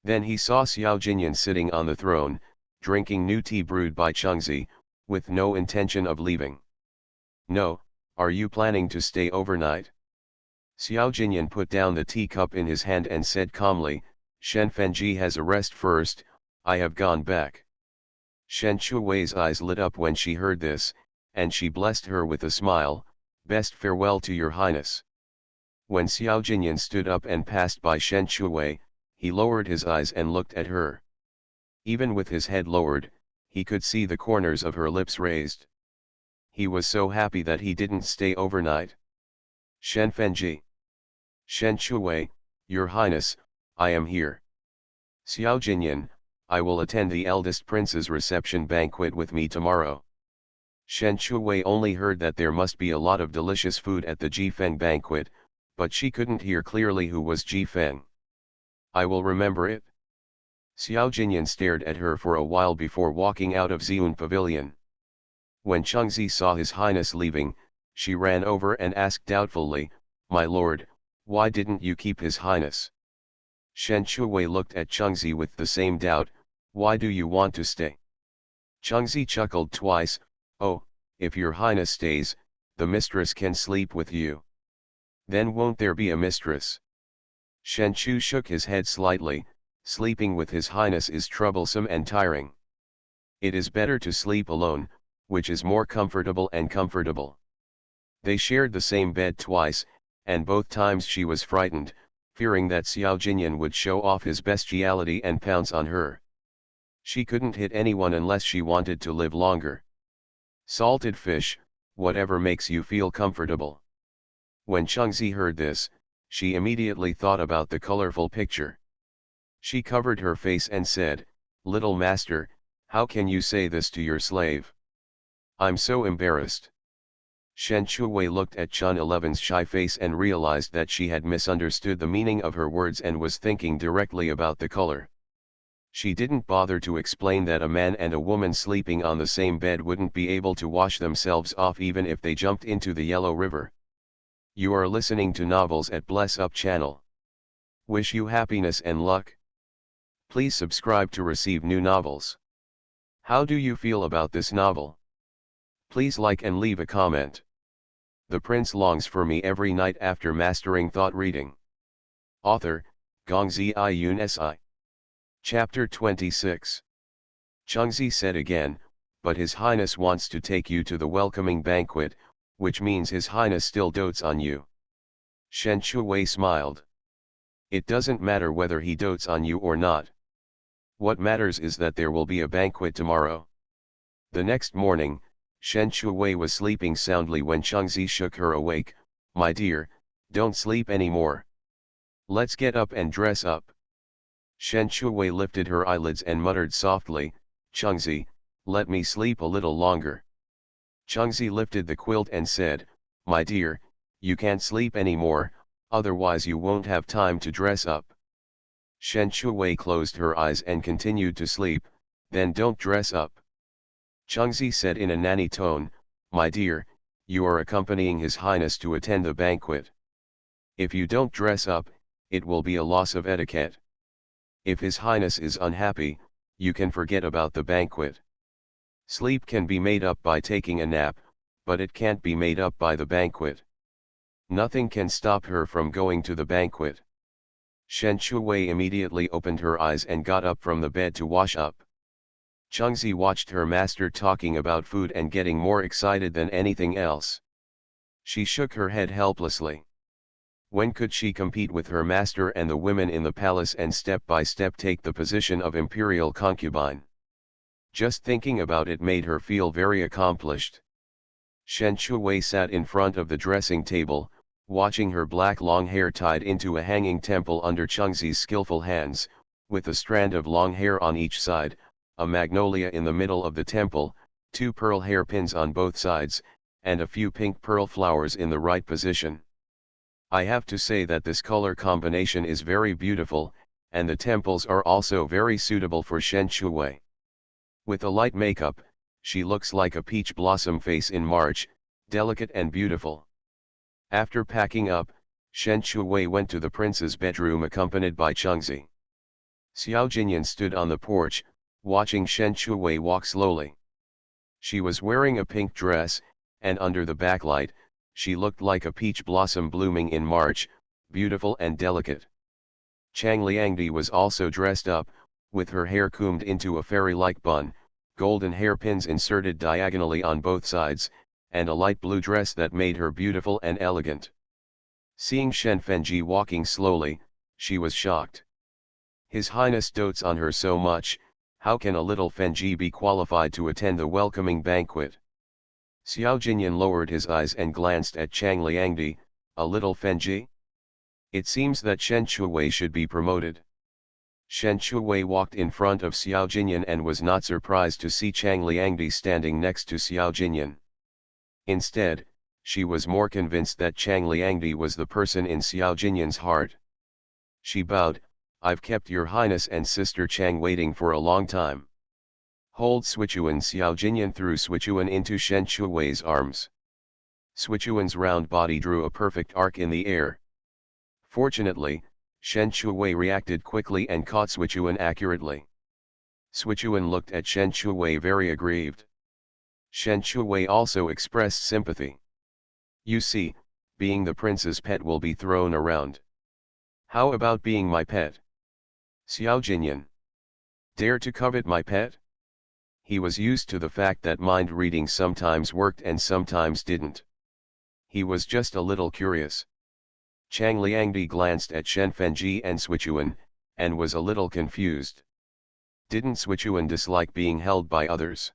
Then he saw Xiao Jinyan sitting on the throne, drinking new tea brewed by Chengzi, with no intention of leaving. "No, are you planning to stay overnight?" Xiao Jinyan put down the teacup in his hand and said calmly, "Shen Fenji has a rest first, I have gone back." Shen Shuwei's eyes lit up when she heard this, and she blessed her with a smile, "Best farewell to your highness." When Xiao Jinyan stood up and passed by Shen Shuwei, he lowered his eyes and looked at her. Even with his head lowered, he could see the corners of her lips raised. He was so happy that he didn't stay overnight. "Shen Fenji. Shen Shuwei, Your Highness, I am here. Xiao Jinyan, I will attend the eldest prince's reception banquet with me tomorrow. Shen Shuwei only heard that there must be a lot of delicious food at the Jifeng banquet, but she couldn't hear clearly who was Jifeng. I will remember it. Xiao Jinyan stared at her for a while before walking out of Xiun Pavilion. When Chengzi saw His Highness leaving, she ran over and asked doubtfully, "My lord, why didn't you keep His Highness?" Shen Shuwei looked at Chengzi with the same doubt, "Why do you want to stay?" Chengzi chuckled twice, "Oh, if your Highness stays, the mistress can sleep with you. Then won't there be a mistress?" Shen Chu shook his head slightly, "Sleeping with His Highness is troublesome and tiring. It is better to sleep alone, which is more comfortable and comfortable." They shared the same bed twice, and both times she was frightened, fearing that Xiao Jinyan would show off his bestiality and pounce on her. She couldn't hit anyone unless she wanted to live longer. Salted fish, whatever makes you feel comfortable. When Chengzi heard this, she immediately thought about the colorful picture. She covered her face and said, "Little master, how can you say this to your slave? I'm so embarrassed." Shen Shuwei looked at Chun 11's shy face and realized that she had misunderstood the meaning of her words and was thinking directly about the color. She didn't bother to explain that a man and a woman sleeping on the same bed wouldn't be able to wash themselves off even if they jumped into the Yellow River. You are listening to Novels at Bless Up channel. Wish you happiness and luck. Please subscribe to receive new novels. How do you feel about this novel? Please like and leave a comment. The prince longs for me every night after mastering thought reading. Author, Gongzi Yun Si. Chapter 26. Chengzi said again, "But His Highness wants to take you to the welcoming banquet, which means His Highness still dotes on you." Shen Shuwei smiled. "It doesn't matter whether he dotes on you or not. What matters is that there will be a banquet tomorrow." The next morning, Shen Shuwei was sleeping soundly when Chengzi shook her awake. "My dear, don't sleep anymore. Let's get up and dress up." Shen Shuwei lifted her eyelids and muttered softly, "Chengzi, let me sleep a little longer." Chengzi lifted the quilt and said, "My dear, you can't sleep anymore, otherwise you won't have time to dress up." Shen Shuwei closed her eyes and continued to sleep. "Then don't dress up." Chengzi said in a nanny tone, "My dear, you are accompanying His Highness to attend the banquet. If you don't dress up, it will be a loss of etiquette. If His Highness is unhappy, you can forget about the banquet. Sleep can be made up by taking a nap, but it can't be made up by the banquet. Nothing can stop her from going to the banquet." Shen Shuwei immediately opened her eyes and got up from the bed to wash up. Chengzi watched her master talking about food and getting more excited than anything else. She shook her head helplessly. When could she compete with her master and the women in the palace and step by step take the position of imperial concubine? Just thinking about it made her feel very accomplished. Shen Shuwei sat in front of the dressing table, watching her black long hair tied into a hanging temple under Chengzi's skillful hands, with a strand of long hair on each side, a magnolia in the middle of the temple, 2 pearl hairpins on both sides, and a few pink pearl flowers in the right position. I have to say that this color combination is very beautiful, and the temples are also very suitable for Shen Shuwei. With a light makeup, she looks like a peach blossom face in March, delicate and beautiful. After packing up, Shen Shuwei went to the prince's bedroom accompanied by Chengzi. Xiao Jinyan stood on the porch, watching Shen Shuwei walk slowly. She was wearing a pink dress, and under the backlight, she looked like a peach blossom blooming in March, beautiful and delicate. Chang Liangdi was also dressed up, with her hair combed into a fairy-like bun, golden hairpins inserted diagonally on both sides, and a light blue dress that made her beautiful and elegant. Seeing Shen Fenji walking slowly, she was shocked. His Highness dotes on her so much, how can a little Fenji be qualified to attend the welcoming banquet? Xiao Jinyan lowered his eyes and glanced at Chang Liangdi. "A little Fenji? It seems that Shen Chuwei should be promoted. Shen Chuwei walked in front of Xiao Jinyan and was not surprised to see Chang Liangdi standing next to Xiao Jinyan. Instead, she was more convinced that Chang Liangdi was the person in Xiao Jinyan's heart. She bowed, "I've kept your highness and sister Chang waiting for a long time." "Hold Swichuan." Xiao Jinyan threw Swichuan into Shen Chuwei's arms. Swichuan's round body drew a perfect arc in the air. Fortunately, Shen Chuwei reacted quickly and caught Swichuan accurately. Swichuan looked at Shen Chuwei very aggrieved. Shen Chuwei also expressed sympathy. "You see, being the prince's pet will be thrown around. How about being my pet? Xiao Jinyan. Dare to covet my pet?" He was used to the fact that mind reading sometimes worked and sometimes didn't. He was just a little curious. Chang Liangdi glanced at Shen Fenji and Swichuan, and was a little confused. Didn't Swichuan dislike being held by others?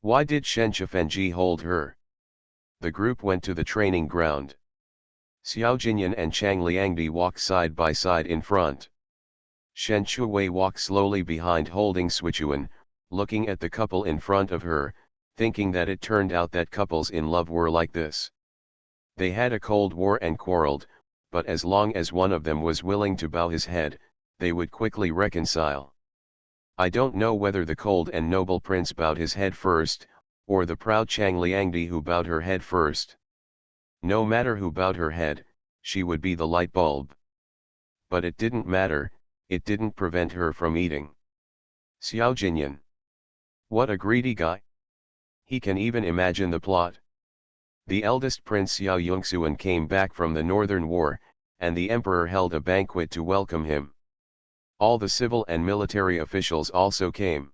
Why did Shen Fenji hold her? The group went to the training ground. Xiao Jinyan and Chang Liangdi walked side by side in front. Shen Chuwei walked slowly behind holding Swichuan, looking at the couple in front of her, thinking that it turned out that couples in love were like this. They had a cold war and quarreled, but as long as one of them was willing to bow his head, they would quickly reconcile. I don't know whether the cold and noble prince bowed his head first, or the proud Chang Liangdi who bowed her head first. No matter who bowed her head, she would be the light bulb. But it didn't matter, it didn't prevent her from eating. Xiao Jinyan. What a greedy guy. He can even imagine the plot. The eldest prince Xiao Yongxuan came back from the Northern War, and the emperor held a banquet to welcome him. All the civil and military officials also came.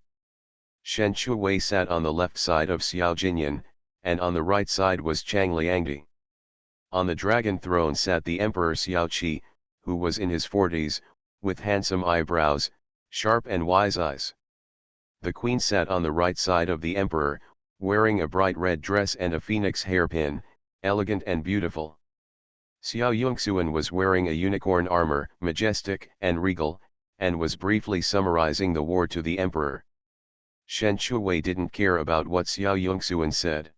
Shen Chuwei sat on the left side of Xiao Jinyan, and on the right side was Chang Liangdi. On the dragon throne sat the emperor Xiao Qi, who was in his 40s, with handsome eyebrows, sharp and wise eyes. The queen sat on the right side of the emperor, wearing a bright red dress and a phoenix hairpin, elegant and beautiful. Xiao Yongxuan was wearing a unicorn armor, majestic and regal, and was briefly summarizing the war to the emperor. Shen Chuwei didn't care about what Xiao Yongxuan said.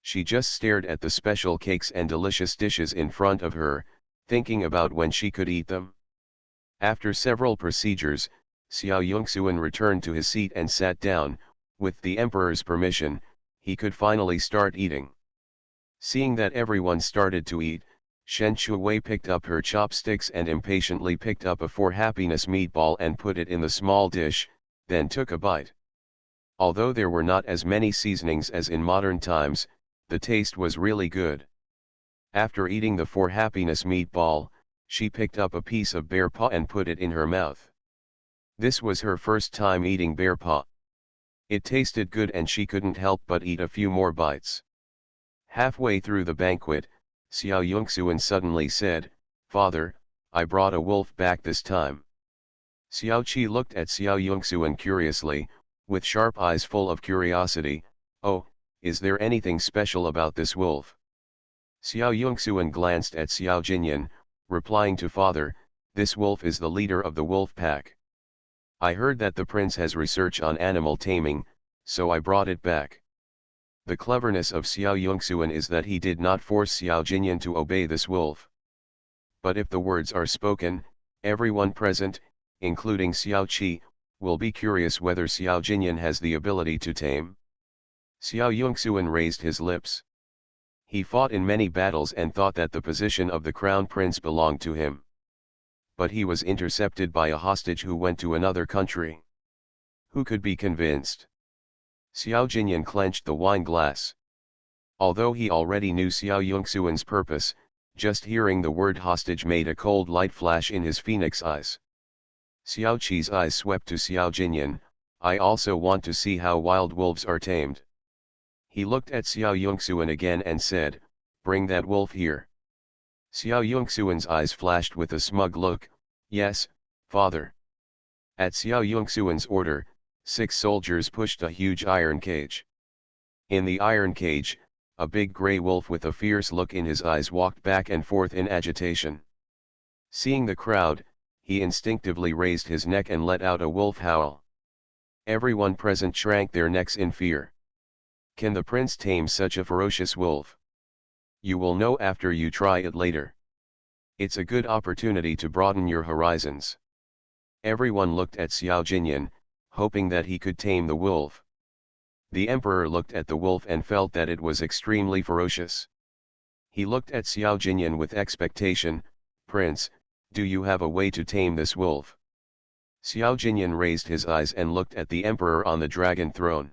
She just stared at the special cakes and delicious dishes in front of her, thinking about when she could eat them. After several procedures, Xiao Yongxuan returned to his seat and sat down. With the emperor's permission, he could finally start eating. Seeing that everyone started to eat, Shen Chuwei picked up her chopsticks and impatiently picked up a for happiness meatball and put it in the small dish, then took a bite. Although there were not as many seasonings as in modern times, the taste was really good. After eating the for happiness meatball, she picked up a piece of bear paw and put it in her mouth. This was her first time eating bear paw. It tasted good and she couldn't help but eat a few more bites. Halfway through the banquet, Xiao Yongxuan suddenly said, "Father, I brought a wolf back this time." Xiao Qi looked at Xiao Yongxuan curiously, with sharp eyes full of curiosity. "Oh, is there anything special about this wolf?" Xiao Yongxuan glanced at Xiao Jinyan, replying to father, "This wolf is the leader of the wolf pack. I heard that the prince has research on animal taming, so I brought it back." The cleverness of Xiao Yongxuan is that he did not force Xiao Jinyan to obey this wolf. But if the words are spoken, everyone present, including Xiao Qi, will be curious whether Xiao Jinyan has the ability to tame. Xiao Yongxuan raised his lips. He fought in many battles and thought that the position of the crown prince belonged to him. But he was intercepted by a hostage who went to another country. Who could be convinced? Xiao Jinyan clenched the wine glass. Although he already knew Xiao Yongxuan's purpose, just hearing the word hostage made a cold light flash in his phoenix eyes. Xiao Qi's eyes swept to Xiao Jinyan. "I also want to see how wild wolves are tamed." He looked at Xiao Yongxuan again and said, "Bring that wolf here." Xiao Yongxuan's eyes flashed with a smug look. "Yes, father." At Xiao Yongxuan's order, 6 soldiers pushed a huge iron cage. In the iron cage, a big grey wolf with a fierce look in his eyes walked back and forth in agitation. Seeing the crowd, he instinctively raised his neck and let out a wolf howl. Everyone present shrank their necks in fear. Can the prince tame such a ferocious wolf? You will know after you try it later. It's a good opportunity to broaden your horizons. Everyone looked at Xiao Jinyan, hoping that he could tame the wolf. The emperor looked at the wolf and felt that it was extremely ferocious. He looked at Xiao Jinyan with expectation. Prince, do you have a way to tame this wolf? Xiao Jinyan raised his eyes and looked at the emperor on the dragon throne.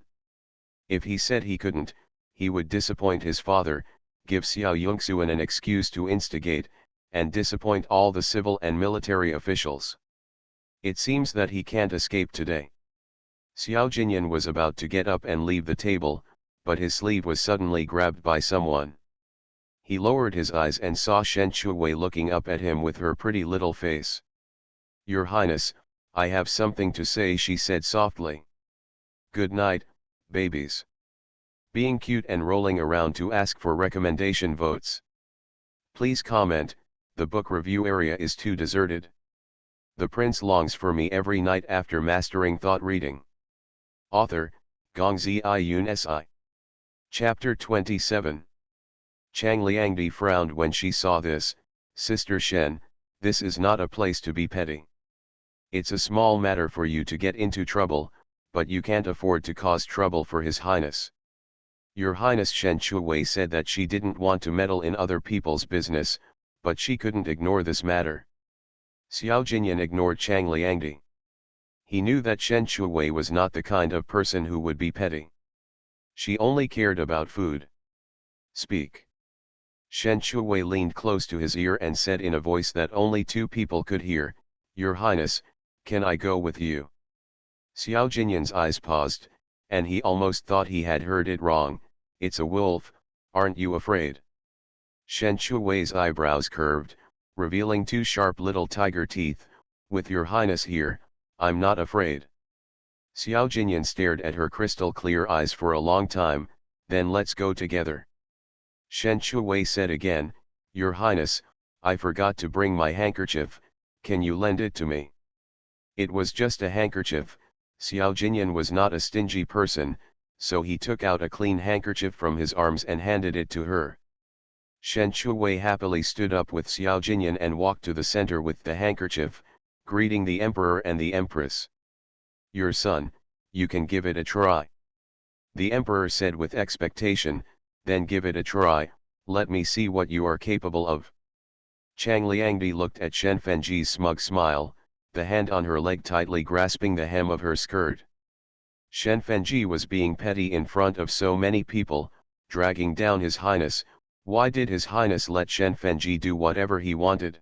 If he said he couldn't, he would disappoint his father, give Xiao Yongxuan an excuse to instigate, and disappoint all the civil and military officials. It seems that he can't escape today. Xiao Jinyan was about to get up and leave the table, but his sleeve was suddenly grabbed by someone. He lowered his eyes and saw Shen Shuwei looking up at him with her pretty little face. Your Highness, I have something to say, she said softly. Good night, babies. Being cute and rolling around to ask for recommendation votes. Please comment, the book review area is too deserted. The prince longs for me every night after mastering thought reading. Author, Gongzi Yun Si. Chapter 27. Chang Liangdi frowned when she saw this. Sister Shen, this is not a place to be petty. It's a small matter for you to get into trouble, but you can't afford to cause trouble for His Highness. Your Highness. Shen Shuwei said that she didn't want to meddle in other people's business, but she couldn't ignore this matter. Xiao Jinyan ignored Chang Liangdi. He knew that Shen Shuwei was not the kind of person who would be petty. She only cared about food. Speak. Shen Shuwei leaned close to his ear and said in a voice that only two people could hear, Your Highness, can I go with you? Xiao Jinyan's eyes paused, and he almost thought he had heard it wrong. It's a wolf, aren't you afraid? Shen Shuwei's eyebrows curved, revealing two sharp little tiger teeth. With Your Highness here, I'm not afraid. Xiao Jinyan stared at her crystal clear eyes for a long time. Then let's go together. Shen Shuwei said again, Your Highness, I forgot to bring my handkerchief, can you lend it to me? It was just a handkerchief. Xiao Jinyan was not a stingy person, so he took out a clean handkerchief from his arms and handed it to her. Shen Shuwei happily stood up with Xiao Jinyan and walked to the center with the handkerchief, greeting the emperor and the empress. Your son, you can give it a try. The emperor said with expectation, then give it a try, let me see what you are capable of. Chang Liangdi looked at Shen Fengji's smug smile, the hand on her leg tightly grasping the hem of her skirt. Shen Fengji was being petty in front of so many people, dragging down His Highness. Why did His Highness let Shen Fengji do whatever he wanted?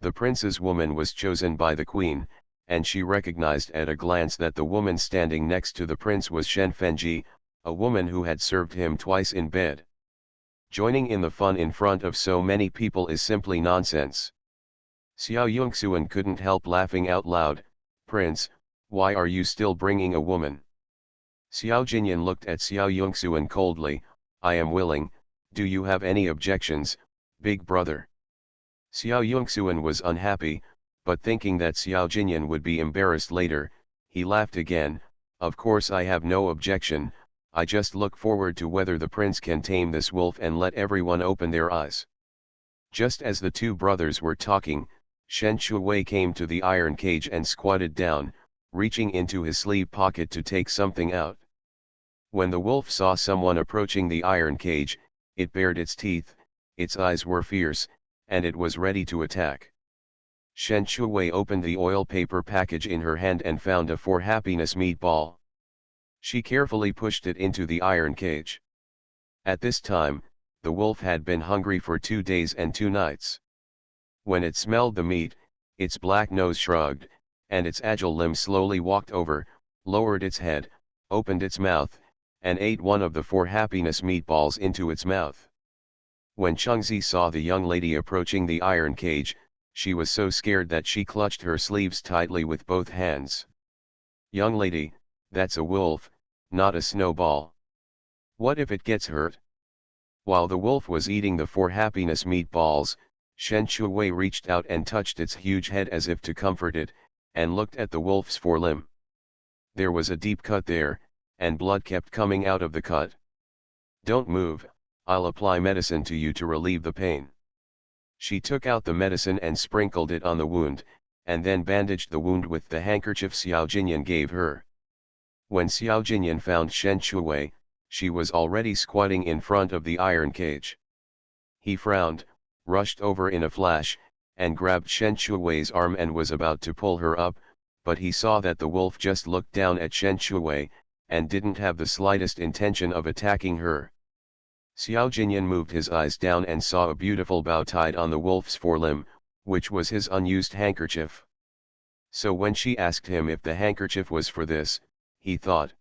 The prince's woman was chosen by the queen, and she recognized at a glance that the woman standing next to the prince was Shen Fengji, a woman who had served him twice in bed. Joining in the fun in front of so many people is simply nonsense. Xiao Yongxuan couldn't help laughing out loud. Prince, why are you still bringing a woman? Xiao Jinyan looked at Xiao Yongxuan coldly. I am willing, do you have any objections, big brother? Xiao Yongxuan was unhappy, but thinking that Xiao Jinyan would be embarrassed later, he laughed again. Of course I have no objection, I just look forward to whether the prince can tame this wolf and let everyone open their eyes. Just as the two brothers were talking, Shen Shuwei came to the iron cage and squatted down, reaching into his sleeve pocket to take something out. When the wolf saw someone approaching the iron cage, it bared its teeth, its eyes were fierce, and it was ready to attack. Shen Shuwei opened the oil paper package in her hand and found a for happiness meatball. She carefully pushed it into the iron cage. At this time, the wolf had been hungry for 2 days and 2 nights. When it smelled the meat, its black nose shrugged, and its agile limbs slowly walked over, lowered its head, opened its mouth, and ate one of the 4 happiness meatballs into its mouth. When Chengzi saw the young lady approaching the iron cage, she was so scared that she clutched her sleeves tightly with both hands. Young lady, that's a wolf, not a snowball. What if it gets hurt? While the wolf was eating the 4 happiness meatballs, Shen Shuwei reached out and touched its huge head as if to comfort it, and looked at the wolf's forelimb. There was a deep cut there, and blood kept coming out of the cut. "Don't move, I'll apply medicine to you to relieve the pain." She took out the medicine and sprinkled it on the wound, and then bandaged the wound with the handkerchief Xiao Jinyan gave her. When Xiao Jinyan found Shen Shuwei, she was already squatting in front of the iron cage. He frowned, rushed over in a flash, and grabbed Shen Shuwei's arm and was about to pull her up, but he saw that the wolf just looked down at Shen Shuwei, and didn't have the slightest intention of attacking her. Xiao Jinyan moved his eyes down and saw a beautiful bow tied on the wolf's forelimb, which was his unused handkerchief. So when she asked him if the handkerchief was for this, he thought.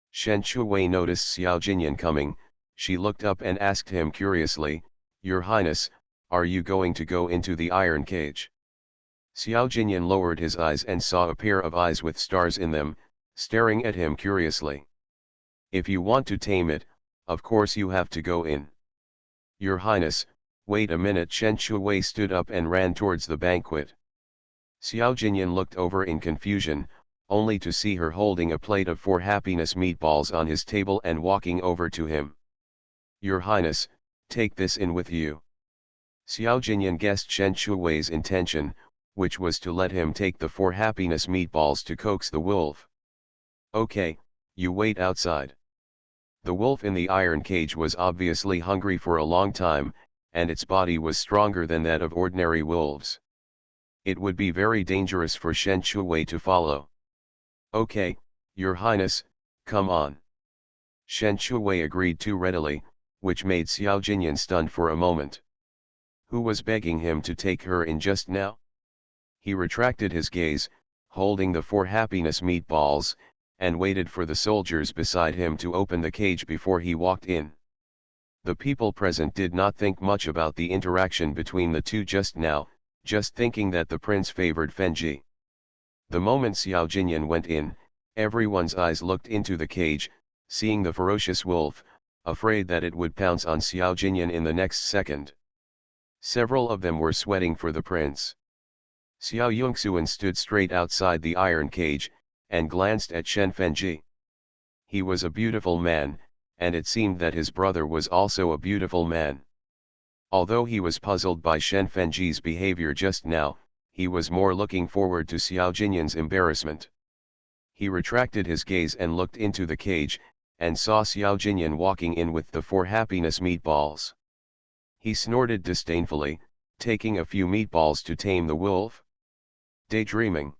Shen Shuwei noticed Xiao Jinyan coming. She looked up and asked him curiously, "Your Highness, are you going to go into the iron cage?" Xiao Jinyan lowered his eyes and saw a pair of eyes with stars in them, staring at him curiously. "If you want to tame it, of course you have to go in." "Your Highness, wait a minute." Shen Shuwei stood up and ran towards the banquet. Xiao Jinyan looked over in confusion, only to see her holding a plate of 4 happiness meatballs on his table and walking over to him. "Your Highness, take this in with you." Xiao Jinyan guessed Shen Shuwei's intention, which was to let him take the 4 happiness meatballs to coax the wolf. "Okay, you wait outside." The wolf in the iron cage was obviously hungry for a long time, and its body was stronger than that of ordinary wolves. It would be very dangerous for Shen Shuwei to follow. "Okay, Your Highness, come on." Shen Shuwei agreed too readily, which made Xiao Jinyan stunned for a moment. Who was begging him to take her in just now? He retracted his gaze, holding the 4 happiness meatballs, and waited for the soldiers beside him to open the cage before he walked in. The people present did not think much about the interaction between the two just now, just thinking that the prince favored Fenji. The moment Xiao Jinyan went in, everyone's eyes looked into the cage, seeing the ferocious wolf, afraid that it would pounce on Xiao Jinyan in the next second. Several of them were sweating for the prince. Xiao Yongxuan stood straight outside the iron cage, and glanced at Shen Fenji. He was a beautiful man, and it seemed that his brother was also a beautiful man. Although he was puzzled by Shen Fenji's behavior just now, he was more looking forward to Xiao Jinyan's embarrassment. He retracted his gaze and looked into the cage, and saw Xiao Jinyan walking in with the 4 happiness meatballs. He snorted disdainfully, taking a few meatballs to tame the wolf? Daydreaming.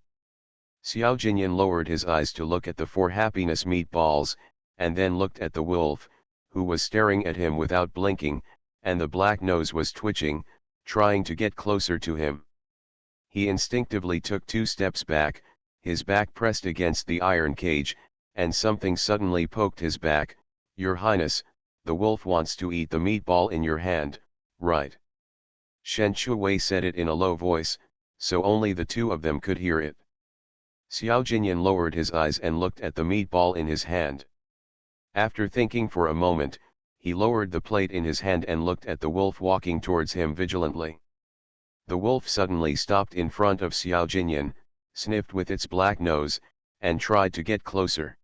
Xiao Jinyan lowered his eyes to look at the 4 happiness meatballs, and then looked at the wolf, who was staring at him without blinking, and the black nose was twitching, trying to get closer to him. He instinctively took 2 steps back, his back pressed against the iron cage, and something suddenly poked his back. "Your Highness, the wolf wants to eat the meatball in your hand, right?" Shen Shuwei said it in a low voice, so only the two of them could hear it. Xiao Jinyan lowered his eyes and looked at the meatball in his hand. After thinking for a moment, he lowered the plate in his hand and looked at the wolf walking towards him vigilantly. The wolf suddenly stopped in front of Xiao Jinyan, sniffed with its black nose, and tried to get closer.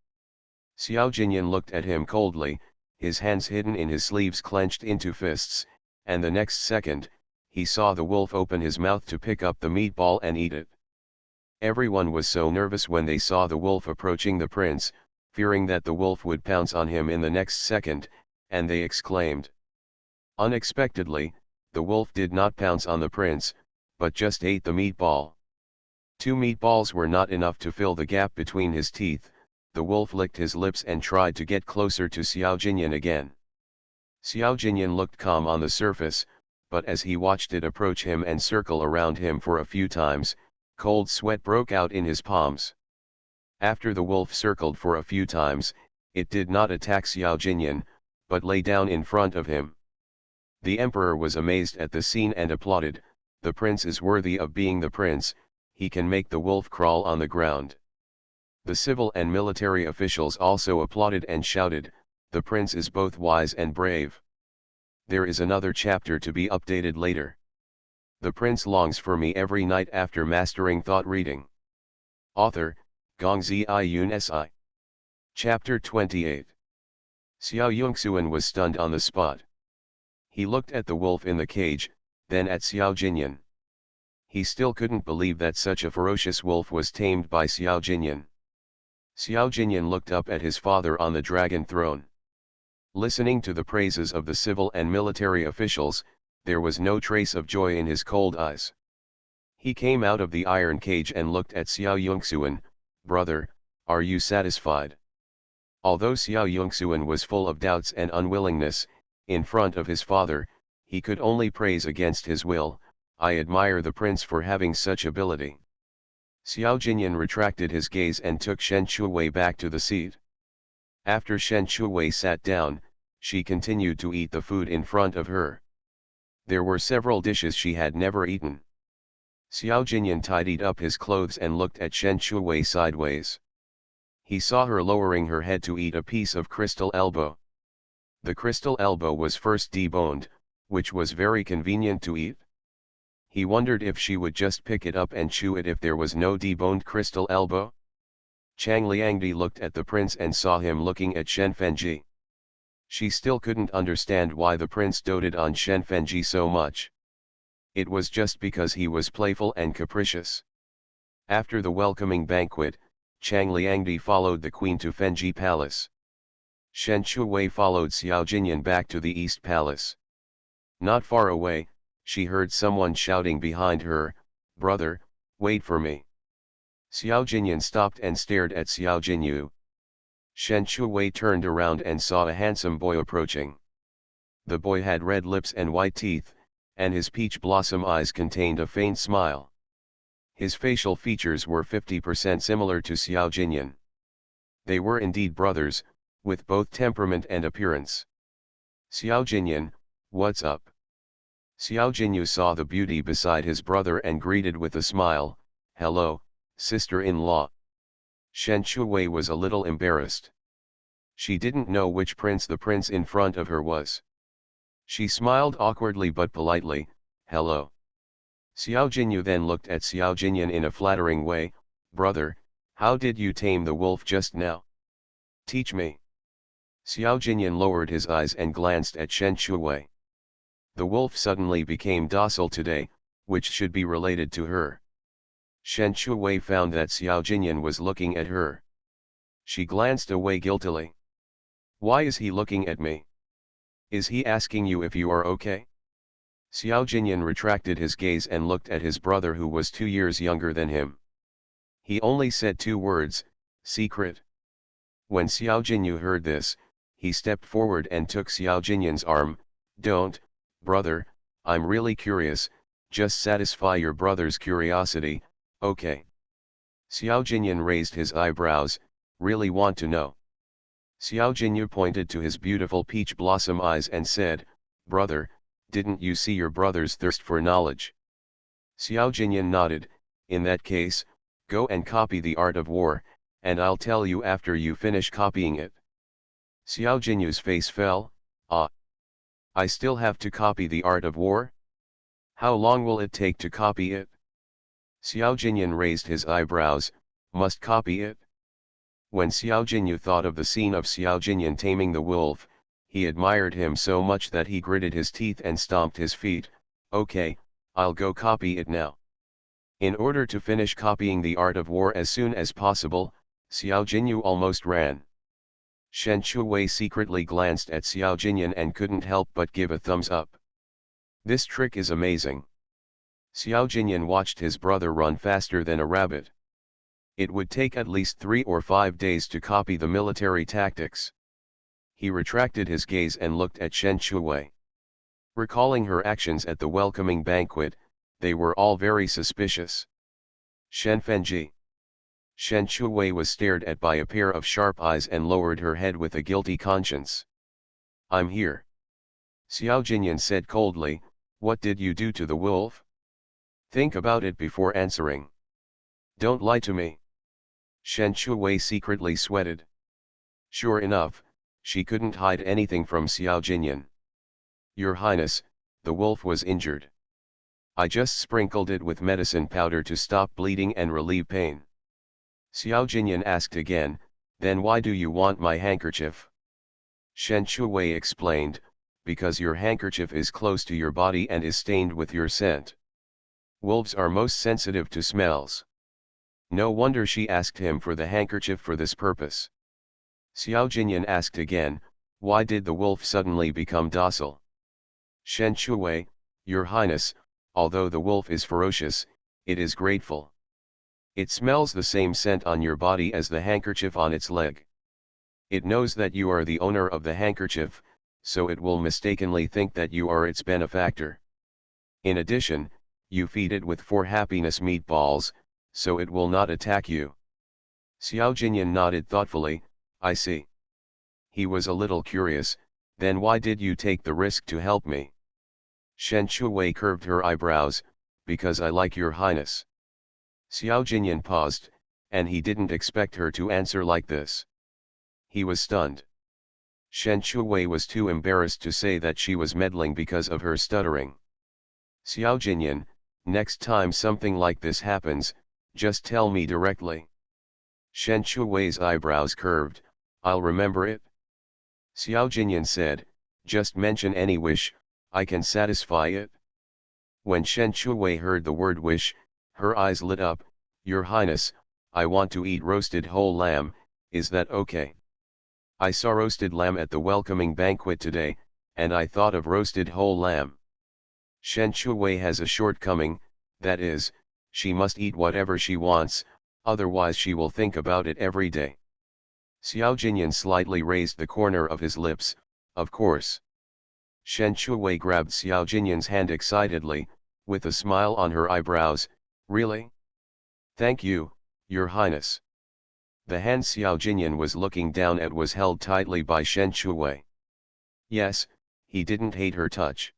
Xiao Jinyan looked at him coldly, his hands hidden in his sleeves clenched into fists, and the next second, he saw the wolf open his mouth to pick up the meatball and eat it. Everyone was so nervous when they saw the wolf approaching the prince, fearing that the wolf would pounce on him in the next second, and they exclaimed. Unexpectedly, the wolf did not pounce on the prince, but just ate the meatball. 2 meatballs were not enough to fill the gap between his teeth. The wolf licked his lips and tried to get closer to Xiao Jinyan again. Xiao Jinyan looked calm on the surface, but as he watched it approach him and circle around him for a few times, cold sweat broke out in his palms. After the wolf circled for a few times, it did not attack Xiao Jinyan, but lay down in front of him. The emperor was amazed at the scene and applauded. "The prince is worthy of being the prince, he can make the wolf crawl on the ground." The civil and military officials also applauded and shouted, "The prince is both wise and brave." There is another chapter to be updated later. The prince longs for me every night after mastering thought reading. Author, Gongzi Yun Si. Chapter 28. Xiao Yongxuan was stunned on the spot. He looked at the wolf in the cage, then at Xiao Jinyan. He still couldn't believe that such a ferocious wolf was tamed by Xiao Jinyan. Xiao Jinyan looked up at his father on the dragon throne. Listening to the praises of the civil and military officials, there was no trace of joy in his cold eyes. He came out of the iron cage and looked at Xiao Yongxuan. "Brother, are you satisfied?" Although Xiao Yongxuan was full of doubts and unwillingness, in front of his father, he could only praise against his will. "I admire the prince for having such ability." Xiao Jinyan retracted his gaze and took Shen Chuwei back to the seat. After Shen Chuwei sat down, she continued to eat the food in front of her. There were several dishes she had never eaten. Xiao Jinyan tidied up his clothes and looked at Shen Chuwei sideways. He saw her lowering her head to eat a piece of crystal elbow. The crystal elbow was first deboned, which was very convenient to eat. He wondered if she would just pick it up and chew it if there was no deboned crystal elbow. Chang Liangdi looked at the prince and saw him looking at Shen Fenji. She still couldn't understand why the prince doted on Shen Fenji so much. It was just because he was playful and capricious. After the welcoming banquet, Chang Liangdi followed the queen to Fenji Palace. Shen Chuwei followed Xiao Jinyan back to the East Palace. Not far away, she heard someone shouting behind her, "Brother, wait for me." Xiao Jinyan stopped and stared at Xiao Jinyu. Shen Chuwei turned around and saw a handsome boy approaching. The boy had red lips and white teeth, and his peach blossom eyes contained a faint smile. His facial features were 50% similar to Xiao Jinyan. They were indeed brothers, with both temperament and appearance. "Xiao Jinyan, what's up?" Xiao Jinyu saw the beauty beside his brother and greeted with a smile, "Hello, sister-in-law." Shen Chuwei was a little embarrassed. She didn't know which prince the prince in front of her was. She smiled awkwardly but politely, "Hello." Xiao Jinyu then looked at Xiao Jinyan in a flattering way, "Brother, how did you tame the wolf just now? Teach me." Xiao Jinyan lowered his eyes and glanced at Shen Chuwei. The wolf suddenly became docile today, which should be related to her. Shen Chuwei found that Xiao Jinyan was looking at her. She glanced away guiltily. "Why is he looking at me? Is he asking you if you are okay?" Xiao Jinyan retracted his gaze and looked at his brother who was 2 years younger than him. He only said 2 words, "Secret." When Xiao Jinyu heard this, he stepped forward and took Xiao Jinyan's arm. "Don't, brother, I'm really curious, just satisfy your brother's curiosity, okay?" Xiao Jinyan raised his eyebrows, "Really want to know?" Xiao Jinyu pointed to his beautiful peach blossom eyes and said, "Brother, didn't you see your brother's thirst for knowledge?" Xiao Jinyan nodded, "In that case, go and copy the art of war, and I'll tell you after you finish copying it." Xiao Jinyu's face fell. "Ah. I still have to copy the art of war? How long will it take to copy it?" Xiao Jinyan raised his eyebrows, "Must copy it?" When Xiao Jinyu thought of the scene of Xiao Jinyan taming the wolf, he admired him so much that he gritted his teeth and stomped his feet. "Okay, I'll go copy it now." In order to finish copying the art of war as soon as possible, Xiao Jinyu almost ran. Shen Chuwei secretly glanced at Xiao Jinyan and couldn't help but give a thumbs up. "This trick is amazing." Xiao Jinyan watched his brother run faster than a rabbit. It would take at least 3 or 5 days to copy the military tactics. He retracted his gaze and looked at Shen Chuwei. Recalling her actions at the welcoming banquet, they were all very suspicious. "Shen Fenji." Shen Chuwei was stared at by a pair of sharp eyes and lowered her head with a guilty conscience. "I'm here." Xiao Jinyan said coldly, "What did you do to the wolf? Think about it before answering. Don't lie to me." Shen Chuwei secretly sweated. Sure enough, she couldn't hide anything from Xiao Jinyan. "Your Highness, the wolf was injured." I just sprinkled it with medicine powder to stop bleeding and relieve pain. Xiao Jinyan asked again, then why do you want my handkerchief? Shen Shuwei explained, because your handkerchief is close to your body and is stained with your scent. Wolves are most sensitive to smells. No wonder she asked him for the handkerchief for this purpose. Xiao Jinyan asked again, why did the wolf suddenly become docile? Shen Shuwei, Your Highness, although the wolf is ferocious, it is grateful. It smells the same scent on your body as the handkerchief on its leg. It knows that you are the owner of the handkerchief, so it will mistakenly think that you are its benefactor. In addition, you feed it with 4 happiness meatballs, so it will not attack you. Xiao Jinyan nodded thoughtfully, I see. He was a little curious, then why did you take the risk to help me? Shen Shuwei curved her eyebrows, because I like your highness. Xiao Jinyan paused, and he didn't expect her to answer like this. He was stunned. Shen Shuwei was too embarrassed to say that she was meddling because of her stuttering. Xiao Jinyan, next time something like this happens, just tell me directly. Shen Shuwei's eyebrows curved, I'll remember it. Xiao Jinyan said, just mention any wish, I can satisfy it. When Shen Shuwei heard the word wish, her eyes lit up, Your Highness, I want to eat roasted whole lamb, is that okay? I saw roasted lamb at the welcoming banquet today, and I thought of roasted whole lamb. Shen Shuwei has a shortcoming, that is, she must eat whatever she wants, otherwise she will think about it every day. Xiao Jinyan slightly raised the corner of his lips, of course. Shen Shuwei grabbed Xiao Jinyan's hand excitedly, with a smile on her eyebrows, really? Thank you, Your Highness. The hand Xiao Jinyan was looking down at was held tightly by Shen Shuwei. Yes, he didn't hate her touch.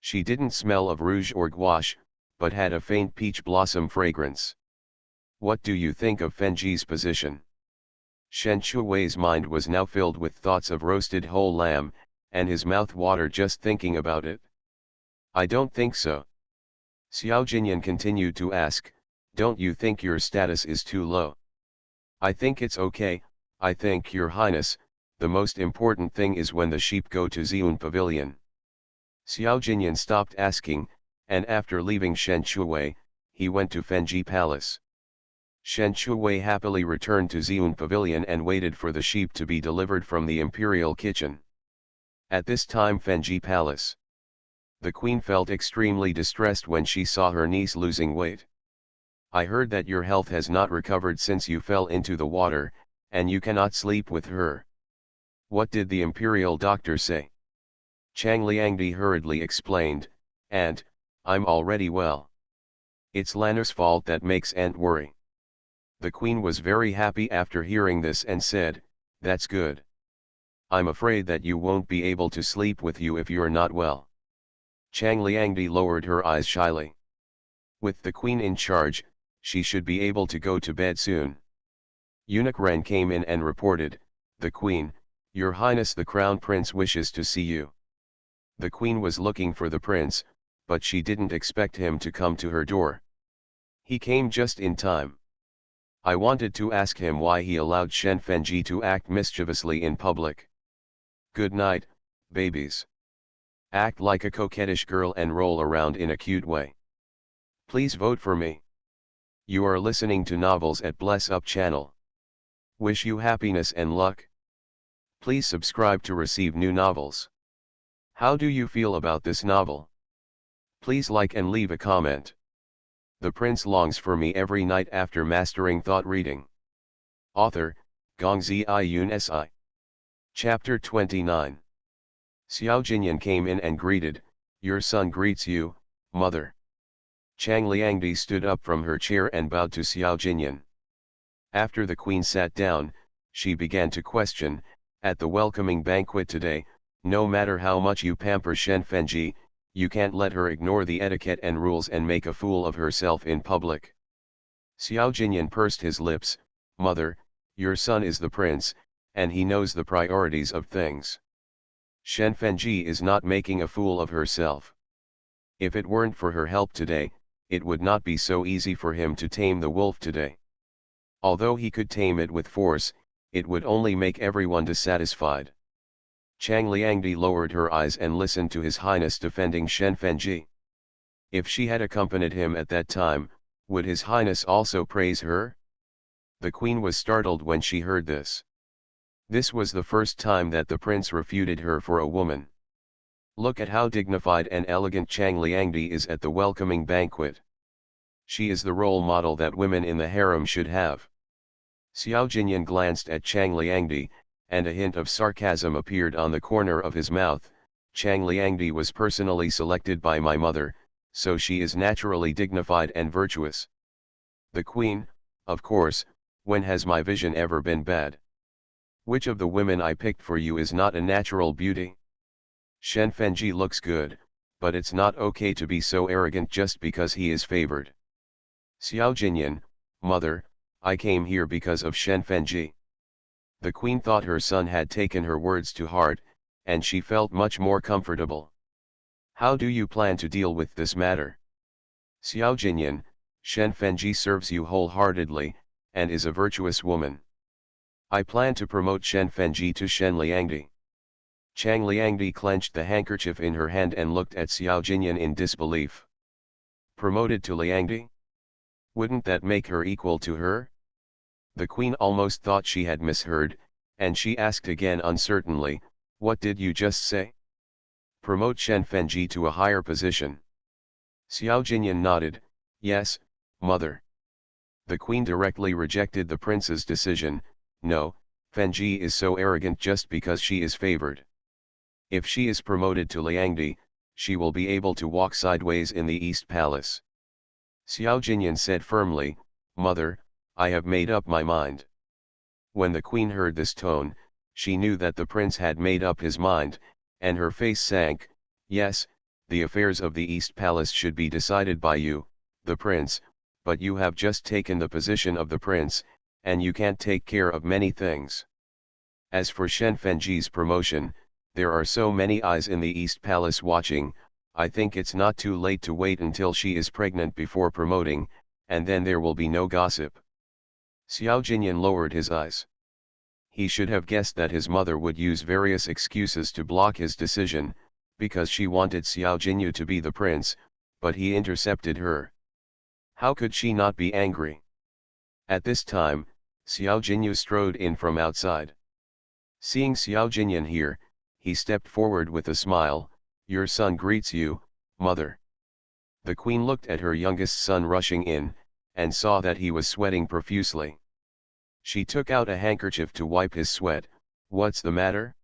She didn't smell of rouge or gouache, but had a faint peach blossom fragrance. What do you think of Fenji's position? Shen Shuwei's mind was now filled with thoughts of roasted whole lamb, and his mouth watered just thinking about it. I don't think so. Xiao Jinyan continued to ask, don't you think your status is too low? I think it's okay, I think Your Highness, the most important thing is when the sheep go to Xiun Pavilion. Xiao Jinyan stopped asking, and after leaving Shen Shuwei, he went to Fenji Palace. Shen Shuwei happily returned to Xiun Pavilion and waited for the sheep to be delivered from the imperial kitchen. At this time Fenji Palace. The queen felt extremely distressed when she saw her niece losing weight. I heard that your health has not recovered since you fell into the water, and you cannot sleep with her. What did the imperial doctor say? Chang Liangdi hurriedly explained, Aunt, I'm already well. It's Lana's fault that makes Aunt worry. The queen was very happy after hearing this and said, that's good. I'm afraid that you won't be able to sleep with you if you're not well. Chang Liangdi lowered her eyes shyly. With the queen in charge, she should be able to go to bed soon. Eunuch Ren came in and reported, the queen, Your Highness the Crown Prince wishes to see you. The queen was looking for the prince, but she didn't expect him to come to her door. He came just in time. I wanted to ask him why he allowed Shen Fenji to act mischievously in public. Good night, babies. Act like a coquettish girl and roll around in a cute way. Please vote for me. You are listening to Novels at Bless Up channel. Wish you happiness and luck. Please subscribe to receive new novels. How do you feel about this novel? Please like and leave a comment. The prince longs for me every night after mastering thought reading. Author, Gongzi Yun Si. Chapter 29. Xiao Jinyan came in and greeted, Your son greets you, mother. Chang Liangdi stood up from her chair and bowed to Xiao Jinyan. After the queen sat down, she began to question, at the welcoming banquet today, no matter how much you pamper Shen Fenji, you can't let her ignore the etiquette and rules and make a fool of herself in public. Xiao Jinyan pursed his lips, Mother, your son is the prince, and he knows the priorities of things. Shen Fenji is not making a fool of herself. If it weren't for her help today, it would not be so easy for him to tame the wolf today. Although he could tame it with force, it would only make everyone dissatisfied. Chang Liangdi lowered her eyes and listened to His Highness defending Shen Fenji. If she had accompanied him at that time, would His Highness also praise her? The queen was startled when she heard this. This was the first time that the prince refuted her for a woman. Look at how dignified and elegant Chang Liangdi is at the welcoming banquet. She is the role model that women in the harem should have. Xiao Jinyan glanced at Chang Liangdi, and a hint of sarcasm appeared on the corner of his mouth. Chang Liangdi was personally selected by my mother, so she is naturally dignified and virtuous. The queen, of course. When has my vision ever been bad? Which of the women I picked for you is not a natural beauty? Shen Fenji looks good, but it's not okay to be so arrogant just because he is favored. Xiao Jinyan, mother, I came here because of Shen Fenji. The queen thought her son had taken her words to heart, and she felt much more comfortable. How do you plan to deal with this matter? Xiao Jinyan, Shen Fenji serves you wholeheartedly, and is a virtuous woman. I plan to promote Shen Fenji to Shen Liangdi. Chang Liangdi clenched the handkerchief in her hand and looked at Xiao Jinyan in disbelief. Promoted to Liangdi? Wouldn't that make her equal to her? The queen almost thought she had misheard, and she asked again uncertainly, what did you just say? Promote Shen Fenji to a higher position. Xiao Jinyan nodded, yes, mother. The queen directly rejected the prince's decision. No, Fenji is so arrogant just because she is favored. If she is promoted to Liangdi, she will be able to walk sideways in the East Palace. Xiao Jinyan said firmly, mother, I have made up my mind. When the queen heard this tone, she knew that the prince had made up his mind, and her face sank. Yes, the affairs of the East Palace should be decided by you, the prince, but you have just taken the position of the prince, and you can't take care of many things. As for Shen Fenji's promotion, there are so many eyes in the East Palace watching. I think it's not too late to wait until she is pregnant before promoting, and then there will be no gossip. Xiao Jinyan lowered his eyes. He should have guessed that his mother would use various excuses to block his decision, because she wanted Xiao Jinyu to be the prince, but he intercepted her. How could she not be angry? At this time, Xiao Jinyu strode in from outside. Seeing Xiao Jinyan here, he stepped forward with a smile. Your son greets you, mother. The queen looked at her youngest son rushing in, and saw that he was sweating profusely. She took out a handkerchief to wipe his sweat. What's the matter?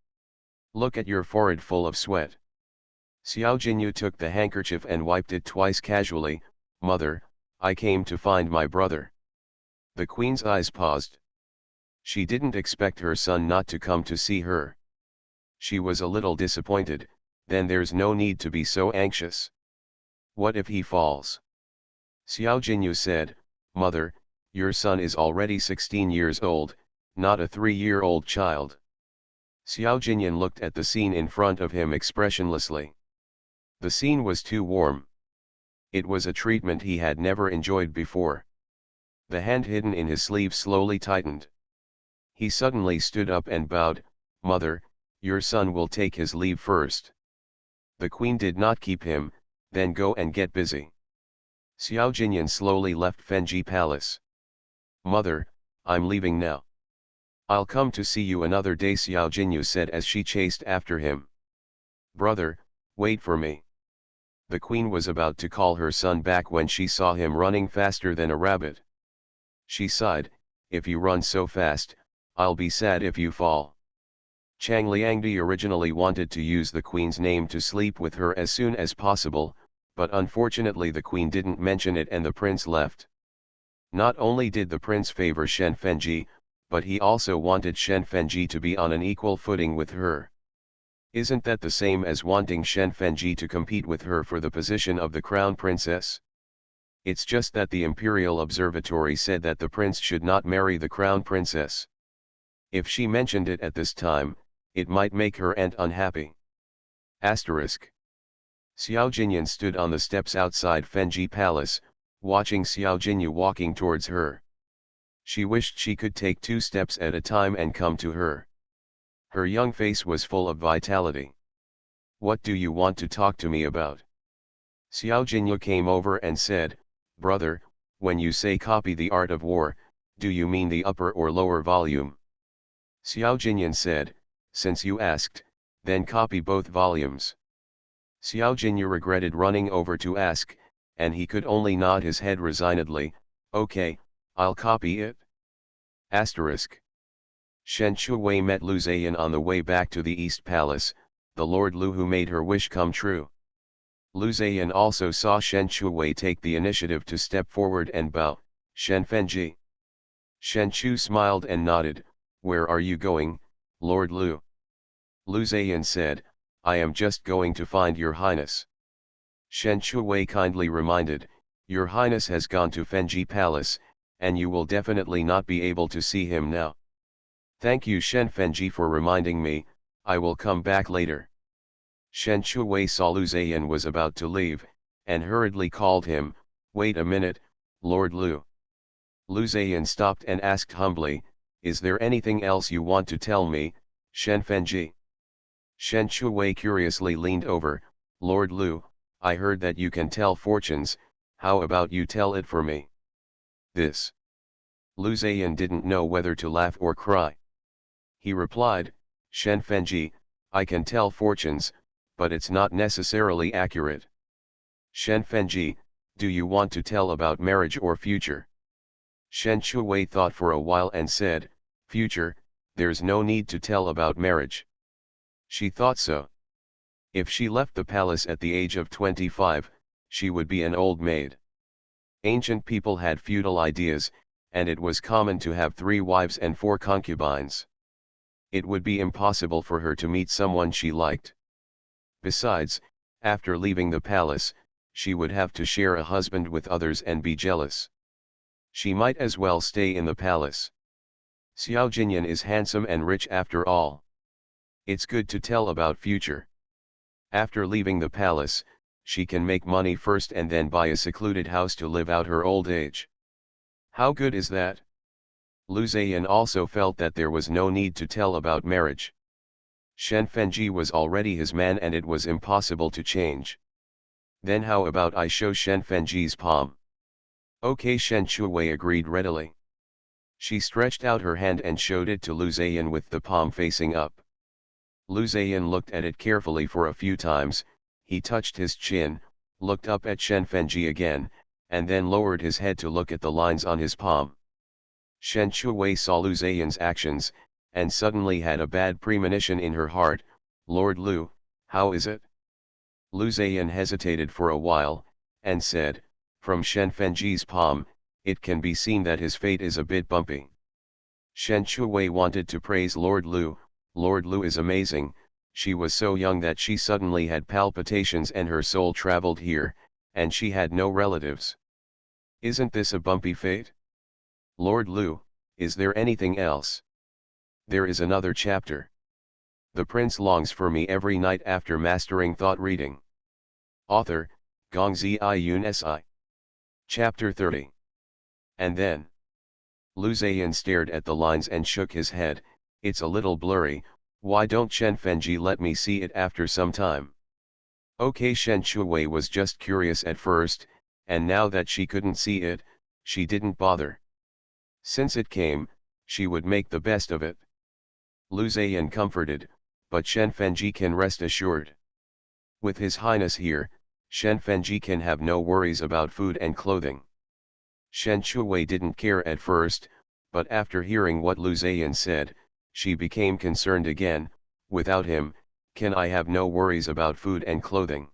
Look at your forehead full of sweat. Xiao Jinyu took the handkerchief and wiped it twice casually. Mother, I came to find my brother. The queen's eyes paused. She didn't expect her son not to come to see her. She was a little disappointed. Then there's no need to be so anxious. What if he falls? Xiao Jinyu said, Mother, your son is already 16 years old, not a 3-year-old child. Xiao Jinyan looked at the scene in front of him expressionlessly. The scene was too warm. It was a treatment he had never enjoyed before. The hand hidden in his sleeve slowly tightened. He suddenly stood up and bowed. Mother, your son will take his leave first. The queen did not keep him. Then go and get busy. Xiao Jinyan slowly left Fenji Palace. Mother, I'm leaving now. I'll come to see you another day, Xiao Jinyu said as she chased after him. Brother, wait for me. The queen was about to call her son back when she saw him running faster than a rabbit. She sighed, if you run so fast, I'll be sad if you fall. Chang Liangdi originally wanted to use the queen's name to sleep with her as soon as possible, but unfortunately the queen didn't mention it and the prince left. Not only did the prince favor Shen Fenji, but he also wanted Shen Fenji to be on an equal footing with her. Isn't that the same as wanting Shen Fenji to compete with her for the position of the crown princess? It's just that the Imperial Observatory said that the prince should not marry the crown princess. If she mentioned it at this time, it might make her aunt unhappy. Asterisk. Xiao Jinyan stood on the steps outside Fenji Palace, watching Xiao Jinyu walking towards her. She wished she could take 2 steps at a time and come to her. Her young face was full of vitality. "What do you want to talk to me about?" Xiao Jinyu came over and said, "Brother, when you say copy the art of war, do you mean the upper or lower volume?" Xiao Jinyan said, "Since you asked, then copy both volumes." Xiao Jinyu regretted running over to ask, and he could only nod his head resignedly, "Okay, I'll copy it." Asterisk. Shen Shuwei met Lu Zheyan on the way back to the East Palace, the Lord Lu who made her wish come true. Lu Zheyan also saw Shen Shuwei take the initiative to step forward and bow. "Shen Fenji." Shen Chu smiled and nodded, "Where are you going, Lord Lu?" Lu Zheyan said, "I am just going to find your highness." Shen Shuwei kindly reminded, "Your highness has gone to Fenji Palace, and you will definitely not be able to see him now." "Thank you Shen Fenji for reminding me, I will come back later." Shen Shuwei saw Lu Zheyan was about to leave, and hurriedly called him, "Wait a minute, Lord Lu." Lu Zheyan stopped and asked humbly, "Is there anything else you want to tell me, Shen Fenji?" Shen Shuwei curiously leaned over, "Lord Lu, I heard that you can tell fortunes, how about you tell it for me?" This. Lu Zheyan didn't know whether to laugh or cry. He replied, "Shen Fenji, I can tell fortunes, but it's not necessarily accurate." "Shen Fenji, do you want to tell about marriage or future?" Shen Shuwei thought for a while and said, "Future, there's no need to tell about marriage." She thought so. If she left the palace at the age of 25, she would be an old maid. Ancient people had feudal ideas, and it was common to have 3 wives and 4 concubines. It would be impossible for her to meet someone she liked. Besides, after leaving the palace, she would have to share a husband with others and be jealous. She might as well stay in the palace. Xiao Jinyan is handsome and rich after all. It's good to tell about future. After leaving the palace, she can make money first and then buy a secluded house to live out her old age. How good is that? Lu Zheyan also felt that there was no need to tell about marriage. Shen Fenji was already his man and it was impossible to change. Then how about I show Shen Fenji's palm? Okay, Shen Shuwei agreed readily. She stretched out her hand and showed it to Lu Zheyan with the palm facing up. Lu Zheyan looked at it carefully for a few times, he touched his chin, looked up at Shen Fenji again, and then lowered his head to look at the lines on his palm. Shen Shuwei saw Lu Zheyan's actions, and suddenly had a bad premonition in her heart. "Lord Lu, how is it?" Lu Zheyan hesitated for a while, and said, "From Shen Fenji's palm, it can be seen that his fate is a bit bumpy." Shen Shuwei wanted to praise Lord Lu. "Lord Lu is amazing, she was so young that she suddenly had palpitations and her soul traveled here, and she had no relatives. Isn't this a bumpy fate? Lord Lu, is there anything else?" There is another chapter. The prince longs for me every night after mastering thought reading. Author, Gongzi Yun Si. Chapter 30. And then. Lu Zheyan stared at the lines and shook his head, "It's a little blurry, why don't Shen Fenji let me see it after some time?" Okay, Shen Shuwei was just curious at first, and now that she couldn't see it, she didn't bother. Since it came, she would make the best of it. Lu Zheyan comforted, "But Shen Fenji can rest assured. With his highness here, Shen Fenji can have no worries about food and clothing." Shen Shuwei didn't care at first, but after hearing what Lu Zheyan said, she became concerned again. "Without him, can I have no worries about food and clothing?"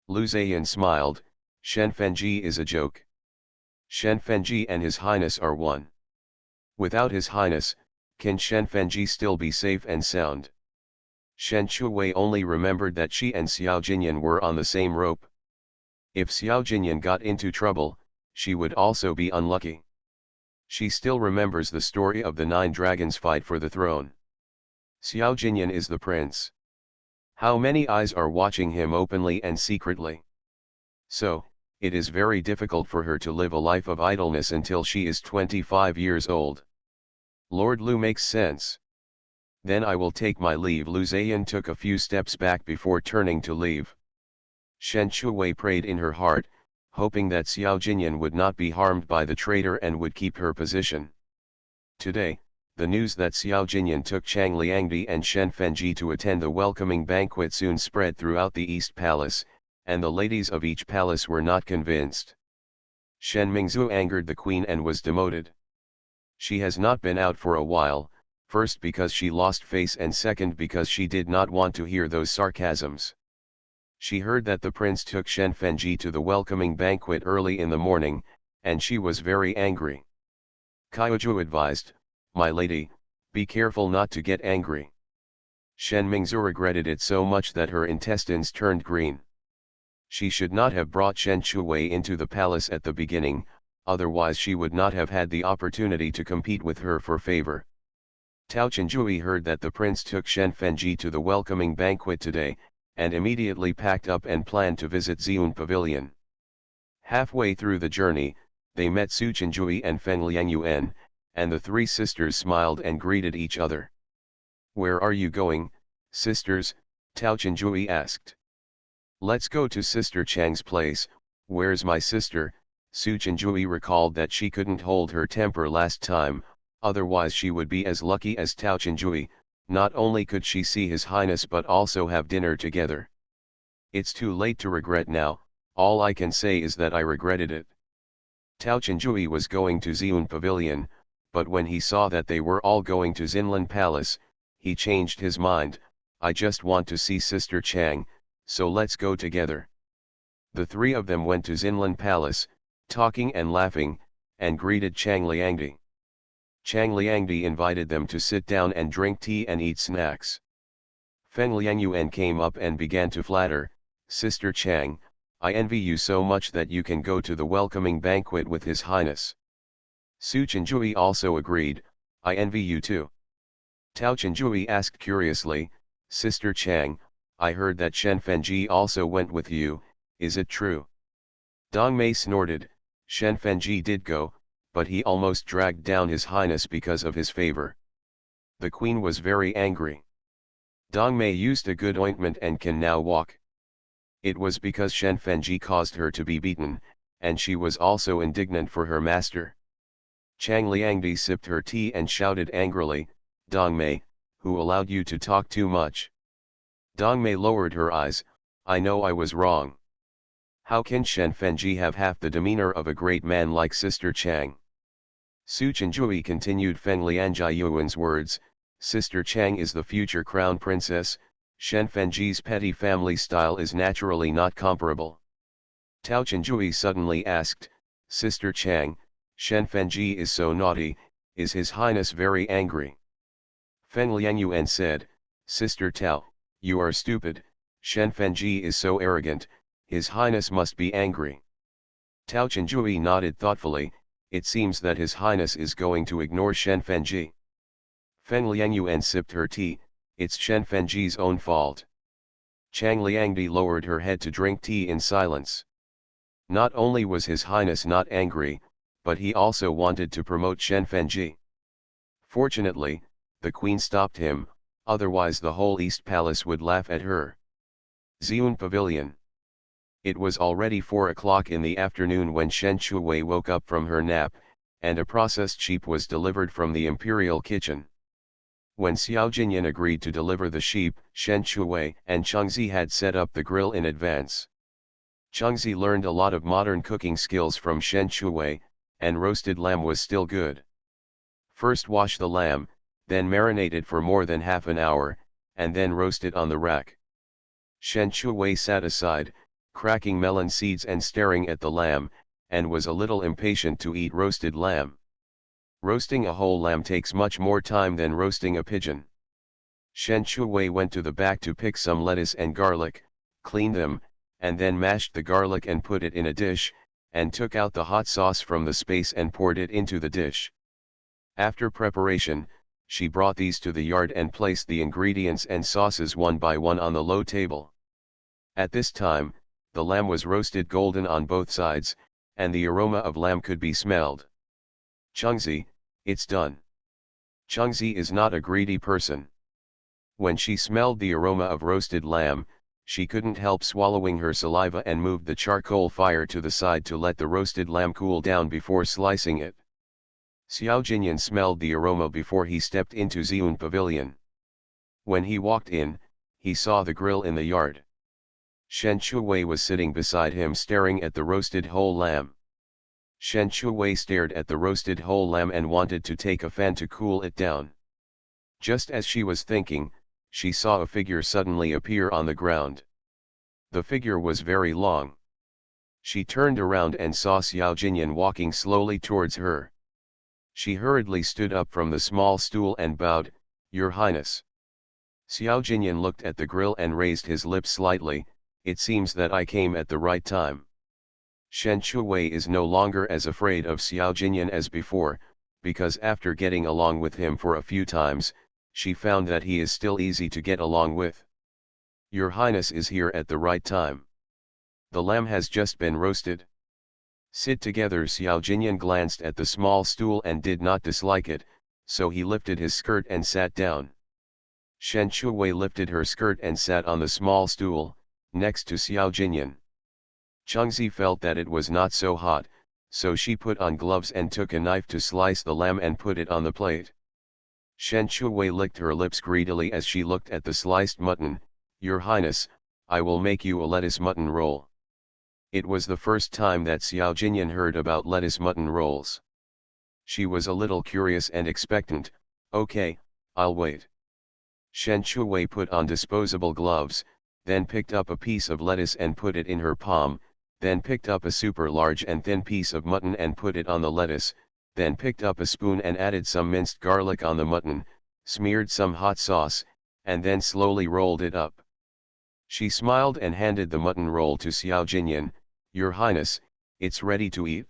Lu Zheyan smiled, "Shen Fenji is a joke. Shen Fenji and his highness are one. Without his highness, can Shen Fenji still be safe and sound?" Shen Shuwei only remembered that she and Xiao Jinyan were on the same rope. If Xiao Jinyan got into trouble, she would also be unlucky. She still remembers the story of the 9 dragons fight for the throne. Xiao Jinyan is the prince. How many eyes are watching him openly and secretly? So, it is very difficult for her to live a life of idleness until she is 25 years old. Lord Lu makes sense. Then I will take my leave. Lu Zhan took a few steps back before turning to leave. Shen Shuwei prayed in her heart, hoping that Xiao Jinyan would not be harmed by the traitor and would keep her position. Today, the news that Xiao Jinyan took Chang Liangdi and Shen Fenji to attend the welcoming banquet soon spread throughout the East Palace, and the ladies of each palace were not convinced. Shen Mingzhu angered the queen and was demoted. She has not been out for a while, first because she lost face and second because she did not want to hear those sarcasms. She heard that the prince took Shen Fenji to the welcoming banquet early in the morning, and she was very angry. Kaiju advised, "My lady, be careful not to get angry." Shen Mingzhu regretted it so much that her intestines turned green. She should not have brought Shen Shuwei into the palace at the beginning, otherwise she would not have had the opportunity to compete with her for favor. Tao Chenjui heard that the prince took Shen Fenji to the welcoming banquet today, and immediately packed up and planned to visit Xiun Pavilion. Halfway through the journey, they met Su Chenjui and Feng Liangyuan, and the three sisters smiled and greeted each other. "Where are you going, sisters?" Tao Chenjui asked. "Let's go to Sister Chang's place." "Where's my sister?" Su Chenjui recalled that she couldn't hold her temper last time, otherwise she would be as lucky as Tao Chenjui. Not only could she see His Highness but also have dinner together. "It's too late to regret now, all I can say is that I regretted it." Tao Chenjui was going to Xiun Pavilion, but when he saw that they were all going to Xinlan Palace, he changed his mind. "I just want to see Sister Chang, so let's go together." The three of them went to Xinlan Palace, talking and laughing, and greeted Chang Liangdi. Chang Liangdi invited them to sit down and drink tea and eat snacks. Feng Liangyuan came up and began to flatter, "Sister Chang, I envy you so much that you can go to the welcoming banquet with His Highness." Su Chenjui also agreed, "I envy you too." Tao Chenjui asked curiously, "Sister Chang, I heard that Shen Fenji also went with you, is it true?" Dong Mei snorted, "Shen Fenji did go, but he almost dragged down His Highness because of his favor." The queen was very angry. Dong Mei used a good ointment and can now walk. It was because Shen Fenji caused her to be beaten, and she was also indignant for her master. Chang Liangdi sipped her tea and shouted angrily, "Dong Mei, who allowed you to talk too much?" Dong Mei lowered her eyes, "I know I was wrong. How can Shen Fenji have half the demeanor of a great man like Sister Chang?" Su Chenjui continued Feng Liangyuan's words, "Sister Chang is the future crown princess, Shen Fenji's petty family style is naturally not comparable." Tao Chenjui suddenly asked, "Sister Chang, Shen Fenji is so naughty, is His Highness very angry?" Feng Liangyuan said, "Sister Tao, you are stupid, Shen Fenji is so arrogant, His Highness must be angry." Tao Chenjui nodded thoughtfully, "It seems that His Highness is going to ignore Shen Fenji." Feng Liangyuan sipped her tea, "It's Shen Fenji's own fault." Chang Liangdi lowered her head to drink tea in silence. Not only was His Highness not angry, but he also wanted to promote Shen Fenji. Fortunately, the queen stopped him, otherwise the whole East Palace would laugh at her. Xiun Pavilion. It was already 4 o'clock in the afternoon when Shen Shuwei woke up from her nap, and a processed sheep was delivered from the imperial kitchen. When Xiao Jinyan agreed to deliver the sheep, Shen Shuwei and Chengzi had set up the grill in advance. Chengzi learned a lot of modern cooking skills from Shen Shuwei, and roasted lamb was still good. First wash the lamb, then marinate it for more than half an hour, and then roast it on the rack. Shen Shuwei sat aside, cracking melon seeds and staring at the lamb, and was a little impatient to eat roasted lamb. Roasting a whole lamb takes much more time than roasting a pigeon. Shen Shuwei went to the back to pick some lettuce and garlic, cleaned them, and then mashed the garlic and put it in a dish, and took out the hot sauce from the space and poured it into the dish. After preparation, she brought these to the yard and placed the ingredients and sauces one by one on the low table. At this time, the lamb was roasted golden on both sides, and the aroma of lamb could be smelled. Chungzi, it's done. Chungzi is not a greedy person. When she smelled the aroma of roasted lamb, she couldn't help swallowing her saliva and moved the charcoal fire to the side to let the roasted lamb cool down before slicing it. Xiao Jinyan smelled the aroma before he stepped into Xiun Pavilion. When he walked in, he saw the grill in the yard. Shen Chuwei was sitting beside him staring at the roasted whole lamb. Shen Chuwei stared at the roasted whole lamb and wanted to take a fan to cool it down. Just as she was thinking, she saw a figure suddenly appear on the ground. The figure was very long. She turned around and saw Xiao Jinyan walking slowly towards her. She hurriedly stood up from the small stool and bowed, "Your Highness." Xiao Jinyan looked at the grill and raised his lips slightly, "It seems that I came at the right time." Shen Chuwei is no longer as afraid of Xiao Jinyan as before, because after getting along with him for a few times, she found that he is still easy to get along with. "Your Highness is here at the right time. The lamb has just been roasted." Sit together. Xiao Jinyan glanced at the small stool and did not dislike it, so he lifted his skirt and sat down. Shen Chuwei lifted her skirt and sat on the small stool, next to Xiao Jinyan. Chungzi felt that it was not so hot, so she put on gloves and took a knife to slice the lamb and put it on the plate. Shen Chuwei licked her lips greedily as she looked at the sliced mutton. "Your Highness, I will make you a lettuce mutton roll." It was the first time that Xiao Jinyan heard about lettuce mutton rolls. She was a little curious and expectant. "Okay, I'll wait." Shen Chuwei put on disposable gloves, then picked up a piece of lettuce and put it in her palm, then picked up a super large and thin piece of mutton and put it on the lettuce, then picked up a spoon and added some minced garlic on the mutton, smeared some hot sauce, and then slowly rolled it up. She smiled and handed the mutton roll to Xiao Jinyan. "Your Highness, it's ready to eat."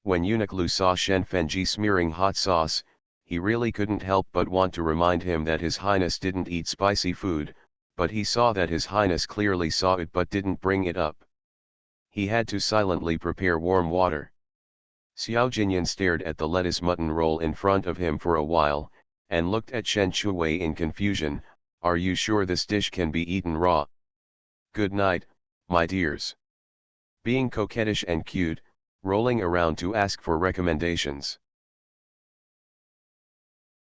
When Eunuch Lu saw Shen Fenji smearing hot sauce, he really couldn't help but want to remind him that His Highness didn't eat spicy food, but he saw that His Highness clearly saw it but didn't bring it up. He had to silently prepare warm water. Xiao Jinyan stared at the lettuce mutton roll in front of him for a while, and looked at Shen Chuwei in confusion. "Are you sure this dish can be eaten raw?" "Good night, my dears." Being coquettish and cute, rolling around to ask for recommendations.